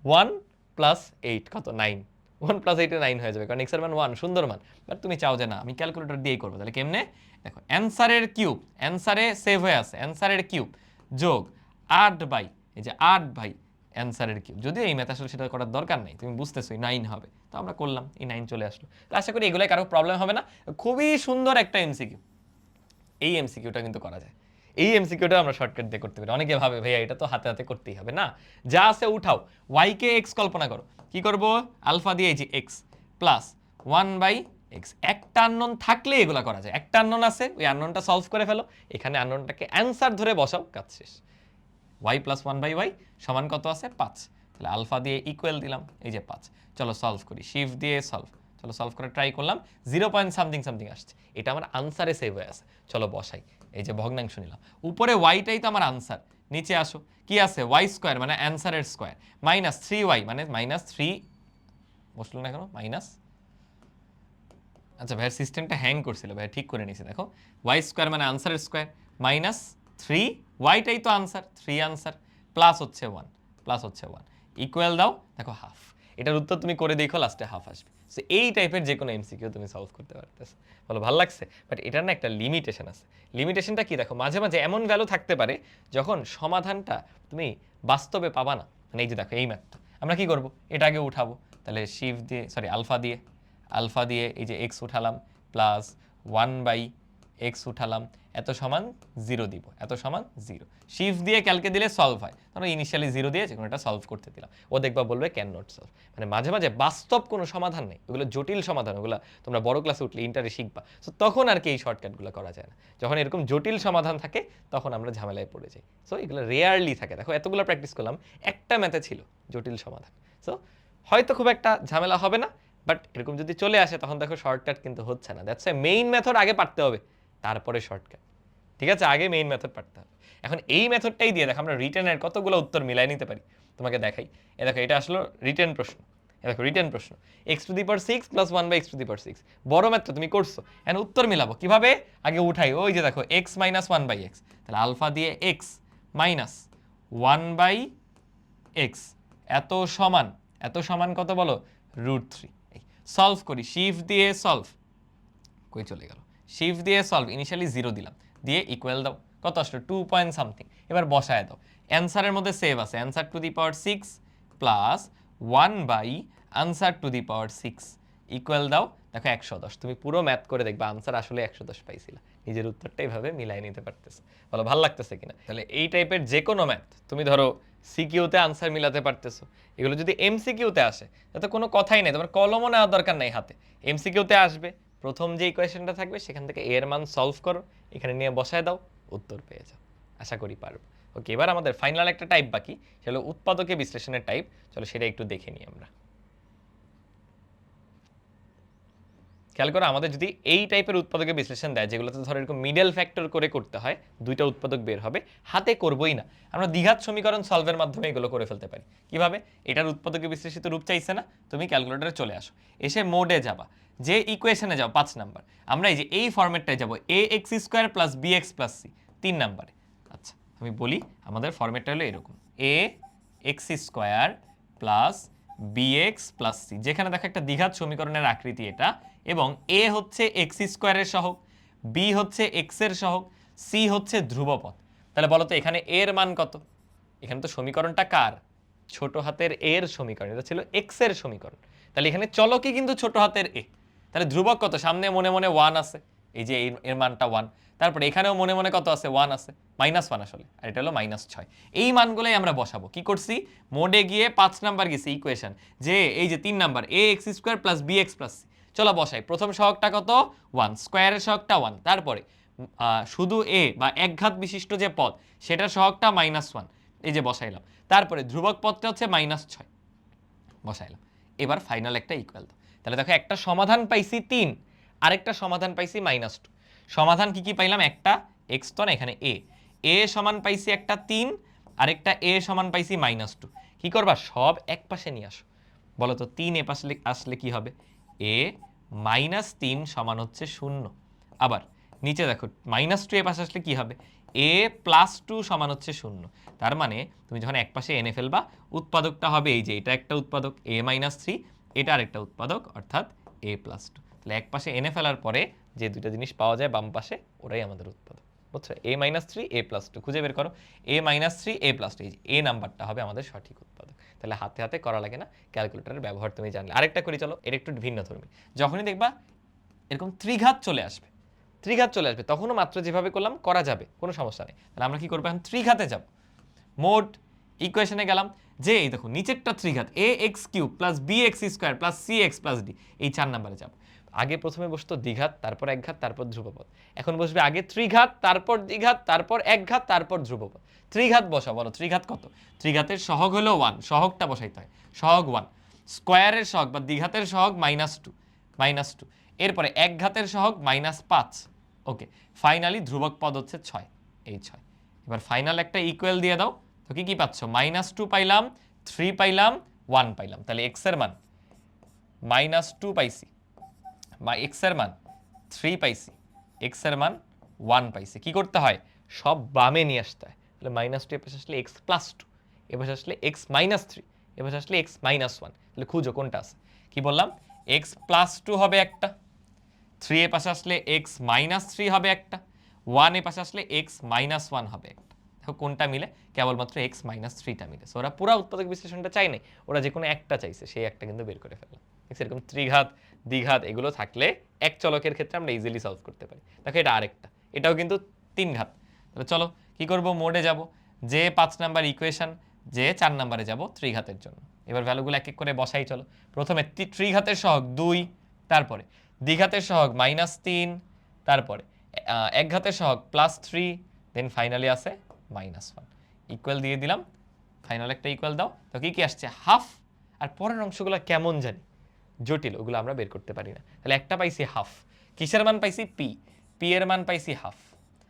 1 প্লাস 8 কত 9, 1 প্লাস 8 9 হয়ে যাবে, কারণ এক্স এর মান 1, সুন্দর মান। বাট তুমি চাও যে না আমি ক্যালকুলেটর দিয়েই করবো, তাহলে কেমনে, দেখো অ্যান্সারের কিউব, অ্যান্সারে সেভ হয়ে আছে, অ্যান্সারের কিউব যোগ 8 বাই, এই যে 8 বাই অ্যান্সারের কিউব, যদিও এই ম্যাথ আসলে সেটা করার দরকার নেই, তুমি বুঝতেছোই 9 হবে, তো আমরা করলাম, এই 9 চলে আসলো। তো আশা করি এগুলোই কারো প্রবলেম হবে না, খুবই সুন্দর একটা এমসিকিউ, এই এমসিকিউটা কিন্তু করা যায়, এই এমসিকিউটা আমরা শর্টকাট দিয়ে করতে পারি। অনেকে ভাবে ভাইয়া এটা তো হাতে হাতে করতেই হবে, না, যা আছে উঠাও, ওয়াই কে এক্স কল্পনা করো, কি করব, আলফা দিয়ে এই যে এক্স প্লাস 1 বাই এক্স, একটা আননোন থাকলে এগুলা করা যায়, একটা আননোন আছে, ওই আননোনটা সলভ করে ফেলো, এখানে আননোনটাকে অ্যান্সার ধরে বসাও, কাজ শেষ। ওয়াই প্লাস 1 বাই ওয়াই সমান কত আছে, 5, তাহলে আলফা দিয়ে ইকুয়াল দিলাম, এই যে 5, চলো সলভ করি, শিফট দিয়ে চলো সলভ করে ট্রাই করলাম, 0 পয়েন্ট সামথিং আসছে, এটা আমার আনসারে সেভ হয়ে আছে, চলো বসাই, এই যে ভগ্নাংশ নিলাম, উপরে ওয়াইটাই তো আমার আনসার, নিচে আসো, কি আছে, ওয়াই স্কোয়ার মানে অ্যান্সারের স্কোয়ার, মাইনাস 3y মানে -3, বসলো না কেন মাইনাস, আচ্ছা ভাইয়ের সিস্টেমটা হ্যাং করছিল, ভাই ঠিক করে নিয়েছি, দেখো ওয়াই স্কোয়ার মানে আনসারের স্কোয়ার, মাইনাস 3, ওয়াইটাই তো আনসার, 3 আনসার, প্লাস হচ্ছে 1 ইকুয়াল দাও, দেখো হাফ, এটার উত্তর তুমি করে দেখো, লাস্টে হাফ আসবে। সো এই টাইপের যে কোনো এমসিকিউ তুমি সলভ করতে পারতেছো, বলো ভালো লাগছে, বাট এটার না একটা লিমিটেশন আছে। লিমিটেশনটা কি, দেখো মাঝে মাঝে এমন ভ্যালু থাকতে পারে যখন সমাধানটা তুমি বাস্তবে পাবা না, মানে এই যে দেখো এই ম্যাথটা আমরা কি করব, এটা আগে উঠাবো, তাহলে শিফট দিয়ে সরি আলফা দিয়ে এই যে এক্স উঠালাম প্লাস 1 বাই এক্স উঠালাম, এত সমান 0 দিব, এত সমান 0, শিফট দিয়ে ক্যালকে দিলে সলভ হয়, তোমরা ইনিশিয়ালি 0 দিয়ে যে কোনোটা সলভ করতে দিলাম, ও দেখবা বলবে ক্যান নট সলভ, মানে মাঝে মাঝে বাস্তব কোনো সমাধান নেই, ওগুলো জটিল সমাধান, ওগুলো তোমরা বড় ক্লাসে উঠলে ইন্টারে শিখবা, সো তখন আর কি এই শর্টকাটগুলো করা যায় না, যখন এরকম জটিল সমাধান থাকে তখন আমরা ঝামেলায় পড়ে যাই, সো এগুলো রেয়ারলি থাকে। দেখো এতগুলো প্র্যাকটিস করলাম, একটা ম্যাথে ছিল জটিল সমাধান, সো হয়তো খুব একটা ঝামেলা হবে না, বাট এরকম যদি চলে আসে তখন দেখো শর্টকাট কিন্তু হচ্ছে না, দ্যাটস মেইন মেথড আগে পারতে হবে, তারপরে শর্টকাট, ঠিক আছে, আগে মেইন মেথড পারতে হবে। এখন এই মেথডটাই দিয়ে দেখো আমরা রিটেনের কতগুলো উত্তর মিলাই নিতে পারি, তোমাকে দেখাই, দেখো এটা আসলো রিটেন প্রশ্ন, দেখো রিটেন প্রশ্ন, x⁶ প্লাস 1 বাই x⁶, বড় ম্যাথ তো তুমি করছো, এখন উত্তর মিলাবো কিভাবে, আগে উঠাই, ওই যে দেখো x মাইনাস 1 বাই x, তাহলে আলফা দিয়ে x মাইনাস 1 বাই x, এত সমান কত বলো, √3, সলভ করি, শিফট দিয়ে সলভ, কই চলে গেল, শিফট দিয়ে সলভ, ইনিশিয়ালি 0 দিলাম, দিয়ে ইকুয়াল দাও, কত আসলো 2 পয়েন্ট সামথিং, এবার বসায় দাও, অ্যান্সারের মধ্যে সেভ আছে, answer to the power 6 plus 1 by answer to the power 6 equal দাও, দেখো 110। তুমি পুরো ম্যাথ করে দেখবে আনসার আসলে 110 পাইছিলা, নিজের উত্তরটা এইভাবে মিলাই নিতে পারতেছো। বলো ভালো লাগতেছে কিনা? তাহলে এই টাইপের যে কোনো ম্যাথ তুমি ধরো সিকিউতে আনসার মিলাতে পারতেছো, এগুলো যদি এমসিকিউতে আসে তাতে কোনো কথাই নেই, তোমার কলমও নেওয়ার দরকার নেই হাতে। এমসিকিউতে আসবে, প্রথম যে ইকুয়েশনটা থাকবে সেখান থেকে এর মান সলভ করো, এখানে নিয়ে বসায় দাও, উত্তর পেয়ে যাও। আশা করি পারবো। ওকে, এবার আমাদের ফাইনাল একটা টাইপ বাকি, সেটা উৎপাদকে বিশ্লেষণের টাইপ। চলো সেটা একটু দেখে নিই আমরা। খেয়াল করো, আমাদের যদি এই টাইপের উৎপাদকের বিশ্লেষণ দেয় যেগুলোতে ধরো এরকম মিডল ফ্যাক্টর করে করতে হয়, দুইটা উৎপাদক বের হবে, হাতে করবোই না, আমরা দ্বিঘাত সমীকরণ সলভের মাধ্যমে এগুলো করে ফেলতে পারি। কিভাবে? এটার উৎপাদকে বিশ্লেষিত রূপ চাইছে না, তুমি ক্যালকুলেটরে চলে আসো, এসে মোডে যাবা, যে ইকুয়েশনে যাও 5 নাম্বার, আমরা এই যে এই ফরম্যাটটায় যাবো A x square plus B x plus C 3 নাম্বারে। আচ্ছা আমি বলি, আমাদের ফরম্যাটটা হলো এরকম, A x square plus bx plus C, যেখানে দেখো একটা দ্বিঘাত সমীকরণের আকৃতি এটা, এবং a হচ্ছে এক্স স্কোয়ারের সহগ, b হচ্ছে এক্স এর সহগ, c হচ্ছে ধ্রুবপদ। তাহলে বলো তো এখানে a এর মান কত? এখানে তো সমীকরণটা কার? ছোট হাতের a এর সমীকরণ, এটা ছিল x এর সমীকরণ। তাহলে এখানে চলকই কিন্তু ছোট হাতের a। তাহলে ধ্রুবক কত? সামনে মনে মনে 1 আছে, এই যে এর মানটা 1। তারপরে এখানেও মনে মনে কত আছে? 1 আছে, -1 আসলে, আর এটা হলো -6। এই মানগুলোই আমরা বসাবো। কি করছি? মোডে গিয়ে 5 নাম্বার গেছি ইকুয়েশন, যে এই যে 3 number a x square plus B x plus c. চলো বসাই। প্রথম সহগটা কত? 1, স্কোয়ারের সহগটা 1, তারপরে শুধু এ বা একঘাত বিশিষ্ট যে পদ সেটার সহগটা -1, এই যে বসাইলাম। তারপরে ধ্রুবক পদটা হচ্ছে -6, বসাইলাম। এবার ফাইনাল একটা ইকুয়াল দাও। তাহলে দেখো একটা সমাধান পাইছি 3, আরেকটা সমাধান পাইছি -2। সমাধান কি কি পাইলাম? একটা এক্স তো না, এখানে এ সমান পাইছি একটা 3, আরেকটা এ সমান পাইছি -2। কি করবা? সব এক পাশে নিয়ে আসো। বলো তো 3 এ পাশে আসলে কি হবে? এ -3 সমান হচ্ছে 0। আবার নিচে দেখো -2 এ পাশে আসলে কি হবে? এ +2 সমান হচ্ছে 0। তার মানে তুমি যখন এক পাশে এনে ফেলবা, উৎপাদকটা হবে এই যে এটা একটা উৎপাদক a -3, এটা আরেকটা উৎপাদক অর্থাৎ a +2। তাহলে এক পাশে এনে ফেলার পরে যে দুটো জিনিস পাওয়া যায় বাম পাশে, ওরাই আমাদের উৎপাদক। বুঝছো? a -3 a +2 খুঁজে বের করো। a -3 a +2, এই যে a নাম্বারটা হবে আমাদের সঠিক উৎপাদক। তাহলে হাতে হাতে করা লাগে না, ক্যালকুলেটরের ব্যবহার তুমি জানলে। আরেকটা করি চলো, এটা একটু ভিন্ন ধর্মী। যখনই দেখবা এরকম ত্রিঘাত চলে আসবে, তখনও মাত্র যেভাবে করলাম করা যাবে, কোনো সমস্যা নেই। তাহলে আমরা কি করবো? এখন ত্রিঘাতে যাব। মোড ইকুয়েশনে গেলাম, যে এই দেখো নিচেরটা ত্রিঘাত A X cube plus B X square plus C X plus D, এই 4 নাম্বারে যাব। আগে প্রথমে বসতো দ্বিঘাত, তারপর একঘাত, তারপর ধ্রুবপদ। এখন বসবে আগে ত্রিঘাত, তারপর দ্বিঘাত, তারপর একঘাত, তারপর ধ্রুবপদ। ত্রিঘাত বসা, বলো ত্রিঘাত কত? ত্রিঘাতের সহগ হলো 1, সহগটা বসাইতে হয়, সহগ 1। স্কোয়ারের সহগ বা দ্বিঘাতের সহগ -2, এরপরে একঘাতের সহগ -5। ওকে, ফাইনালি ধ্রুবক পদ হচ্ছে 6, এই 6। এবার ফাইনাল একটা ইকুয়াল দিয়ে দাও, তো কি কি পাচ্ছ? -2 পাইলাম, 3 পাইলাম, 1 পাইলাম। তাহলে x এর মান -2 পাইছি, বা x এর মান 3 পাইছি, x এর মান 1 পাইছি। কি করতে হয়? সব বামে নিয়ে আসতে হয়। তাহলে -2 এ পাশে আসলে x +2, এ পাশে আসলে x -3, এ পাশে আসলে x -1। তাহলে খুঁজো কোনটা আছে। কি বললাম? x +2 হবে একটা, 3 এ পাশে আসলে x -3 হবে একটা, 1 এ পাশে আসলে x -1 হবে একটা। দেখো কোনটা মিলে? কেবলমাত্র x -3টা মিলে। সো ওরা পুরো উৎপাদক বিশ্লেষণটা চাই নাই, ওরা যে কোনো একটা চাইছে, সেই একটা কিন্তু বের করে ফেললাম। এরকম ত্রিঘাত, দ্বিঘাত এগুলো থাকলে এক চলকের ক্ষেত্রে আমরা ইজিলি সলভ করতে পারি। দেখো এটা আরেকটা, এটাও কিন্তু 3 ঘাত। তাহলে চলো কি করব? মোডে যাব, যে 5 নাম্বার ইকুয়েশন, যে 4 নাম্বারে যাব ত্রিঘাতের জন্য। এবার ভ্যালুগুলো এক এক করে বসাই চলো। প্রথমে ত্রিঘাতের সহগ 2, তারপরে দ্বিঘাতের সহগ -3, তারপরে একঘাতের সহগ +3, দেন ফাইনালি আছে -1। ইকুয়াল দিয়ে দিলাম, ফাইনাল একটা ইকুয়াল দাও। তো কি কি আসছে? হাফ। আর পরের অংশগুলো কেমন জানি জটিল, ওগুলো আমরা বের করতে পারি না। তাহলে একটা পাইছি হাফ, কিসের মান পাইছি? পি এর মান পাইছি হাফ।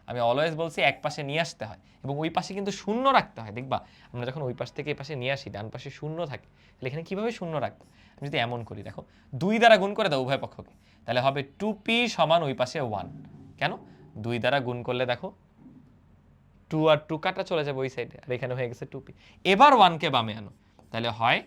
আমি অলওয়েজ বলছি এক পাশে নিয়ে আসতে হয়, এবং ওই পাশে কিন্তু শূন্য রাখতে হয়। দেখবা আমরা যখন ওই পাশ থেকে এই পাশে নিয়ে আসি, ডান পাশে শূন্য থাকে। তাহলে এখানে কিভাবে শূন্য রাখবো? আমি যদি এমন করি, দেখো 2 দ্বারা গুণ করে দাও উভয় পক্ষকে, তাহলে হবে 2p সমান ওই পাশে 1। কেন? 2 দ্বারা গুণ করলে দেখো 2 আর 2 কাটা চলে যাবে ওই সাইডে, আর এখানে হয়ে গেছে 2p। এবার 1 কে বামে আনো, তাহলে হয়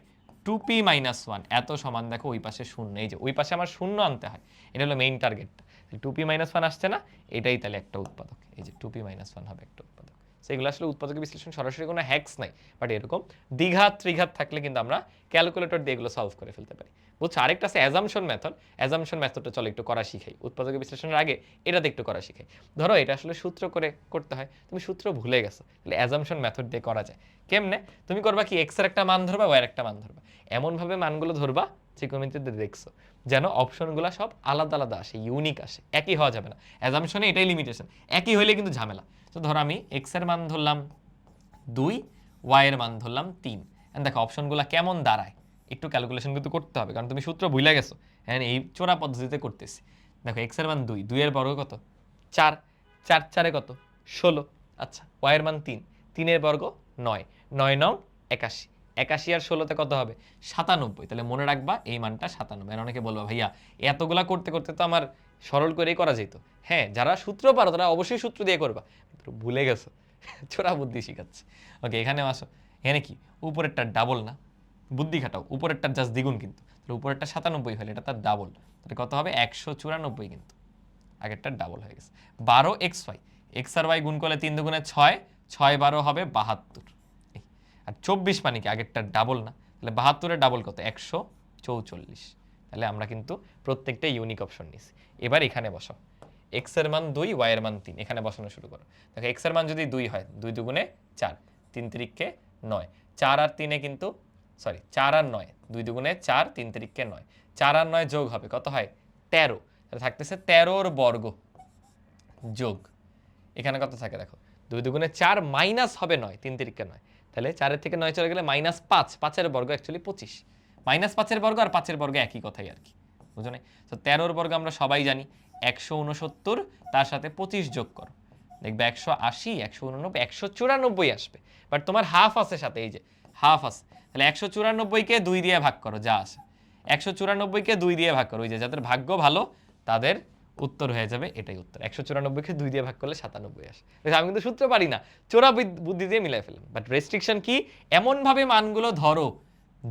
2p - 1, এত সমান দেখো ওই পাশে শূন্য। এই যে ওই পাশে আমার শূন্য আনতে হয়, এটা হলো মেইন টার্গেটটা। 2p - 1 আসছে না, এটাই তাহলে একটা উৎপাদক। এই যে 2p - 1 হবে একটা উৎপাদক। সো সেগুলো আসলে উৎপাদকের বিশ্লেষণ সরাসরি কোনো হ্যাক্স নাই, বাট এরকম দ্বিঘাত ত্রিঘাত থাকলে কিন্তু আমরা ক্যালকুলেটর দিয়ে এগুলো সলভ করে ফেলতে পারি। বুঝছো, আরেকটা আছে অ্যাজাম্পশন মেথড। অ্যাজাম্পশন মেথডটা চলো একটু করা শিখাই, উৎপাদকের বিশ্লেষণের আগে এটাতে একটু করা শিখাই। ধরো এটা আসলে সূত্র করে করতে হয়, তুমি সূত্র ভুলে গেছো, তাহলে অ্যাজাম্পশন মেথড দিয়ে করা যায়। কেমনে? তুমি করবা কি, এক্স এর একটা মান ধরবা, ওয়াই এর একটা মান ধরবা, এমনভাবে মানগুলো ধরবা ত্রিকোণমিতিতে দেখছো যেন অপশনগুলো সব আলাদা আলাদা আসে, ইউনিক আসে, একই হওয়া যাবে না। অ্যাজাম্পশনে এটাই লিমিটেশন, একই হইলে কিন্তু ঝামেলা। তো ধরো আমি এক্স এর মান ধরলাম 2, ওয়াই এর মান ধরলাম 3, এন্ড দেখো অপশনগুলো কেমন দাঁড়ায়, একটু ক্যালকুলেশন কিন্তু করতে হবে, কারণ তুমি সূত্র ভুলে গেছো। হ্যাঁ, এই চোরা পদ্ধতিতে করতেছি। দেখো এক্স এর মান 2, 2 এর বর্গ কত 4, 4 4 কত 16। আচ্ছা, ওয়াই এর মান 3, 3 এর বর্গ 9, 9 9 81, 81 আর 16তে কত হবে 97। তাহলে মনে রাখবা এই মানটা 97। আর অনেকে বলবা ভাইয়া এতগুলা করতে করতে তো আমার সরল করেই করা যেত। হ্যাঁ, যারা সূত্র পারো তারা অবশ্যই সূত্র দিয়ে করবা, ভুলে গেছো, চোরা বুদ্ধি শিখাচ্ছে। ওকে, এখানে আসো, এখানে কি উপরেরটা ডাবল না, বুদ্ধি খাটাও, উপরেরটা জাস্ট দ্বিগুণ, কিন্তু উপরেরটা 97 হলে এটা তার ডাবল, তাহলে কত হবে 194, কিন্তু আগেরটা ডাবল হয়ে গেছে। 12 এক্স ওয়াই, এক্স আর ওয়াই গুণ করলে 3 দুগুণে 6, 6 12 হবে 72। আর 24 মানে কি আগেরটা ডাবল না, তাহলে 72 এর ডাবল কত 144। তাহলে আমরা কিন্তু প্রত্যেকটা ইউনিক অপশন নিছি। এবার এখানে বসাও, এক্স এর মান 2, ওয়াই এর মান 3, এখানে বসানো শুরু করো। দেখো এক্স এর মান যদি 2 হয়, 2 দুগুণে 4, 3 তিরিকে 9, 4 আর 3 কিন্তু সরি 4 আর 9, 2 দুগুণে 4, 3 তিরিকে 9, 4 আর 9 যোগ হবে কত হয় 13, তাহলে থাকতেছে 13 বর্গ যোগ এখানে কত থাকে দেখো 2 দুগুণে 4 মাইনাস হবে 9, 3 তিরিকে 9, তাহলে 4 এর থেকে 9 চলে গেলে -5, 5 এর বর্গ অ্যাকচুয়ালি 25, -5 এর বর্গ আর 5 এর বর্গ একই কথাই আর কি, বুঝো নাই? তো 13 এর বর্গ আমরা সবাই জানি 169, তার সাথে 25 যোগ করো, দেখবে 180, 189, 194 আসবে। বাট তোমার হাফ আছে সাথে, এই যে হাফ আছে, তাহলে 194কে 2 দিয়ে ভাগ করো, যা আসে 194কে 2 দিয়ে ভাগ করো, ওই যে যাদের ভাগ্য ভালো তাদের উত্তর হয়ে যাবে এটাই উত্তর। 194কে 2 দিয়ে ভাগ করলে 97 আসে। আমি কিন্তু সূত্র পারি না, চোরা বুদ্ধি দিয়ে মিলাই ফেললাম। বাট রেস্ট্রিকশন কি, এমন ভাবে মানগুলো ধরো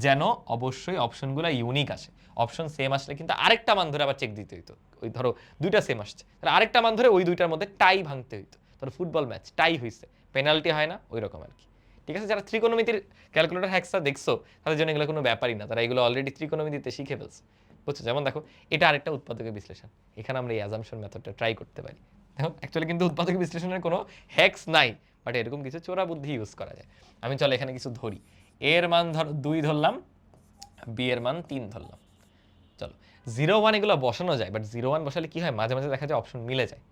যেন অবশ্যই অপশনগুলো ইউনিক আসে। অপশন সেম আসলে কিন্তু আরেকটা মান ধরে আবার চেক দিতে হইতো, ওই ধরো দুইটা সেম আসছে, তাহলে আরেকটা মান ধরে ওই দুইটার মধ্যে টাই ভাঙতে হইতো। ধরো ফুটবল ম্যাচ টাই হইছে, পেনাল্টি হয় না, ওই রকম আর কি। ঠিক আছে, যারা ত্রিকোণমিতির ক্যালকুলেটর হ্যাক্সটা দেখছো তাদের জন্য এগুলো কোনো ব্যাপারই না, তারা এগুলো অলরেডি ত্রিকোণমিতিতে শিখে ফেলছে, বুঝছো? যেমন দেখো এটা আরেকটা উৎপাদকের বিশ্লেষণ, এখানে আমরা এই অ্যাজাম্পশন মেথডটা ট্রাই করতে পারি। দেখো অ্যাকচুয়ালি কিন্তু উৎপাদকের বিশ্লেষণের কোনো হ্যাক্স নাই, বাট এরকম কিছু চোরা বুদ্ধি ইউজ করা যায়। আমি চলো এখানে কিছু ধরি, এর মান ধরো 2 ধরলাম, বি এর মান 3 ধরলাম। চলো 0 1 এগুলো বসানো যায়, বাট 0 1 বসালে কি হয়, মাঝে মাঝে দেখা যায় অপশন মিলে যায়,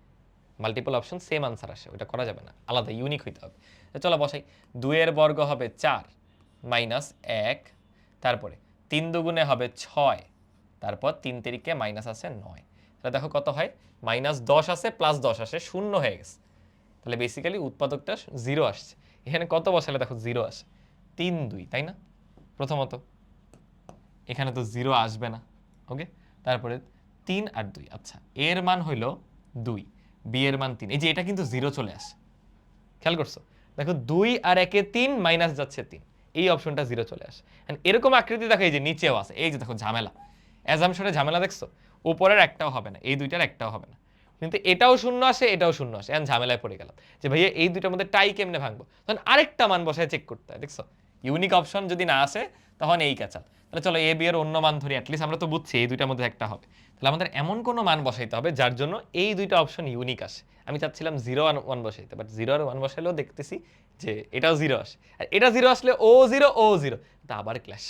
মাল্টিপল অপশন সেম আনসার আসে, ওটা করা যাবে না, আলাদা ইউনিক হইতে হবে। চলো বসাই, 2 এর বর্গ হবে 4 মাইনাস 1, তারপরে 3 দুগুণে হবে 6, তারপর 3 তিরিকে মাইনাস আছে 9, তাহলে দেখো কত হয় -10 আছে প্লাস 10 আসে, 0 হয়ে গেছে। তাহলে বেসিক্যালি উৎপাদকটা 0 আসছে। এখানে কত বসালে দেখো 0 আসে 3 2, তাই না? প্রথমত এখানে তো 0 আসবে না, ওকে। তারপরে 3 আর 2, আচ্ছা এর মান হইল 2, বি এর মান 3, এই যে এটা কিন্তু 0 চলে আসে, খেয়াল করছো? দেখো 2 আর 1 এ 3 মাইনাস যাচ্ছে 3, এই অপশনটা 0 চলে আসে। এরকম আকৃতি দেখো এই যে নিচেও আছে, এই যে দেখো ঝামেলা, অ্যাজাম্পশনে ঝামেলা দেখছো, উপরের একটাও হবে না, এই দুইটার একটাও হবে না, কিন্তু এটাও শূন্য আসে এটাও শূন্য আসে, এখন ঝামেলায় পড়ে গেলাম যে ভাইয়া এই দুইটার মধ্যে টাই কেমনে ভাঙবো, তখন আরেকটা মান বসায় চেক করতে হয়, দেখছো? ইউনিক অপশন যদি না আসে তখন এই ক্যাচাল। তাহলে চলো এ বি এর অন্য মান ধরি, অ্যাটলিস্ট আমরা তো বুঝছি এই দুইটার মধ্যে একটা হবে, তাহলে আমাদের এমন কোনো মান বসাইতে হবে যার জন্য এই দুইটা অপশন ইউনিক আসে। আমি চাচ্ছিলাম 0 আর 1 বসাইতে, বাট 0 আর 1 বসাইলেও দেখতেছি যে এটাও 0 আসে, আর এটা 0 আসলে ও 0 ও 0, তা আবার ক্ল্যাশ,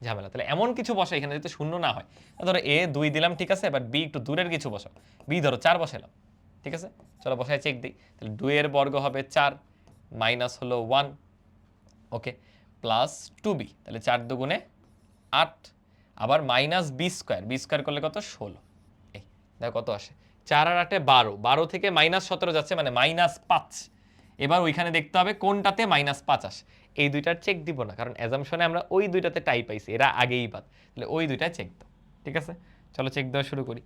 ঝামেলা। তাহলে এমন কিছু বসাই এখানে যাতে শূন্য না হয়। ধরো এ 2 দিলাম, ঠিক আছে, বাট বি একটু দূরের কিছু বসাও, বি ধরো 4 বসাইলাম, ঠিক আছে। চলো বসায় চেক দিই, তাহলে 2 এর বর্গ হবে 4 মাইনাস হলো 1, ওকে, প্লাস 2b, তাহলে 4 দুগুণে 8, আবার minus b square, b square করলে কত 16, এই দেখো কত আসে 4 আর 8 12, 12 থেকে -17 যাচ্ছে মানে -5। এবার ওইখানে দেখতে হবে কোনটাতে -5 আসে, এই দুইটার চেক দিব না, কারণ অ্যাজাম্পশনে আমরা ওই দুইটাতে টাই পাইছি, এরা আগেই বাদ, তাহলে ওই দুইটা চেক দাও, ঠিক আছে। চলো চেক দেওয়া শুরু করি,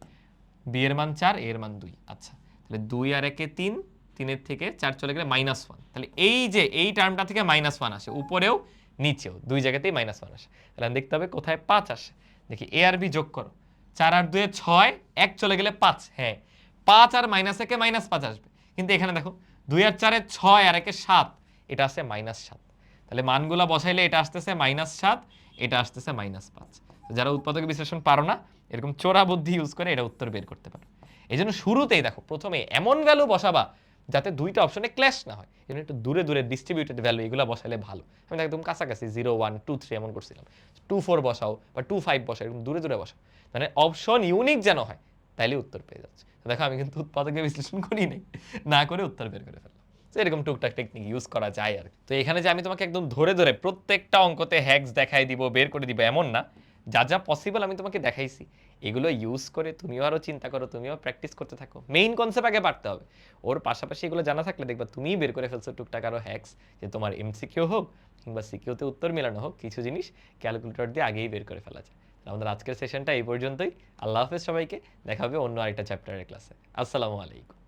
বি এর মান 4, এর মান 2, আচ্ছা তাহলে 2 আর 1 এ 3, 3 এর থেকে 4 চলে গেলে -1, তাহলে এই যে এই টার্মটা থেকে -1 আসে, উপরেও নিচেও দুই জায়গাতেই -1 আসে, তাহলে দেখতে হবে কোথায় 5 আসে। দেখি এ আর বি যোগ করো, 4 আর 2 এ 6, 1 চলে গেলে 5, হ্যাঁ 5 আর -1 -5 আসবে, কিন্তু এখানে দেখো 2 আর 4 6 আর 1 7, এটা আসছে -7। তাহলে মানগুলা বসাইলে এটা আসতেছে -7, এটা আসতেছে -5। যারা উৎপাদক বিশ্লেষণ পারো না, এরকম চোরা বুদ্ধি ইউজ করে এটা উত্তর বের করতে পারো। এই জন্য শুরুতেই দেখো প্রথমে এমন ভ্যালু বসাবা যাতে দুইটা অপশনে ক্ল্যাশ না হয়। এই জন্য একটু দূরে দূরে ডিস্ট্রিবিউটেড ভ্যালু এগুলো বসালে ভালো। আমি একদম কাছাকাছি 0 1 2 3 এমন করছিলাম। 2 4 বসাও বা 2 5 বসাও, এরকম দূরে দূরে বসাও, মানে অপশন ইউনিক যেন হয়, তাইলে উত্তর পেয়ে যাচ্ছে। দেখো আমি কিন্তু উৎপাদকের বিশ্লেষণ করি নাই, না করে উত্তর বের করে ফেললাম। তো এরকম টুকটাক টেকনিক ইউজ করা যায় আর কি। তো এখানে যে আমি তোমাকে একদম ধরে ধরে প্রত্যেকটা অঙ্কতে হ্যাক্স দেখাই দিব, বের করে দিব এমন না, যা যা পসিবল আমি তোমাকে দেখাইছি, এগুলো ইউজ করে তুমিও আরো চিন্তা করো, তুমিও প্র্যাকটিস করতে থাকো। মেইন কনসেপ্ট আগে পারতে হবে, ওর পাশাপাশি এগুলো জানা থাকলে দেখবা তুমিই বের করে ফেলছো টুকটাক আরো হ্যাক্স, যে তোমার এমসিকিউ হোক কিংবা সিকিউতে উত্তর মেলানো হোক, কিছু জিনিস ক্যালকুলেটর দিয়ে আগেই বের করে ফেলা যায়। আমাদের আজকের সেশনটা এই পর্যন্তই। আল্লাহ হাফেজ সবাইকে, দেখা হবে অন্য আরেকটা চ্যাপ্টারের ক্লাসে। আসসালামু আলাইকুম।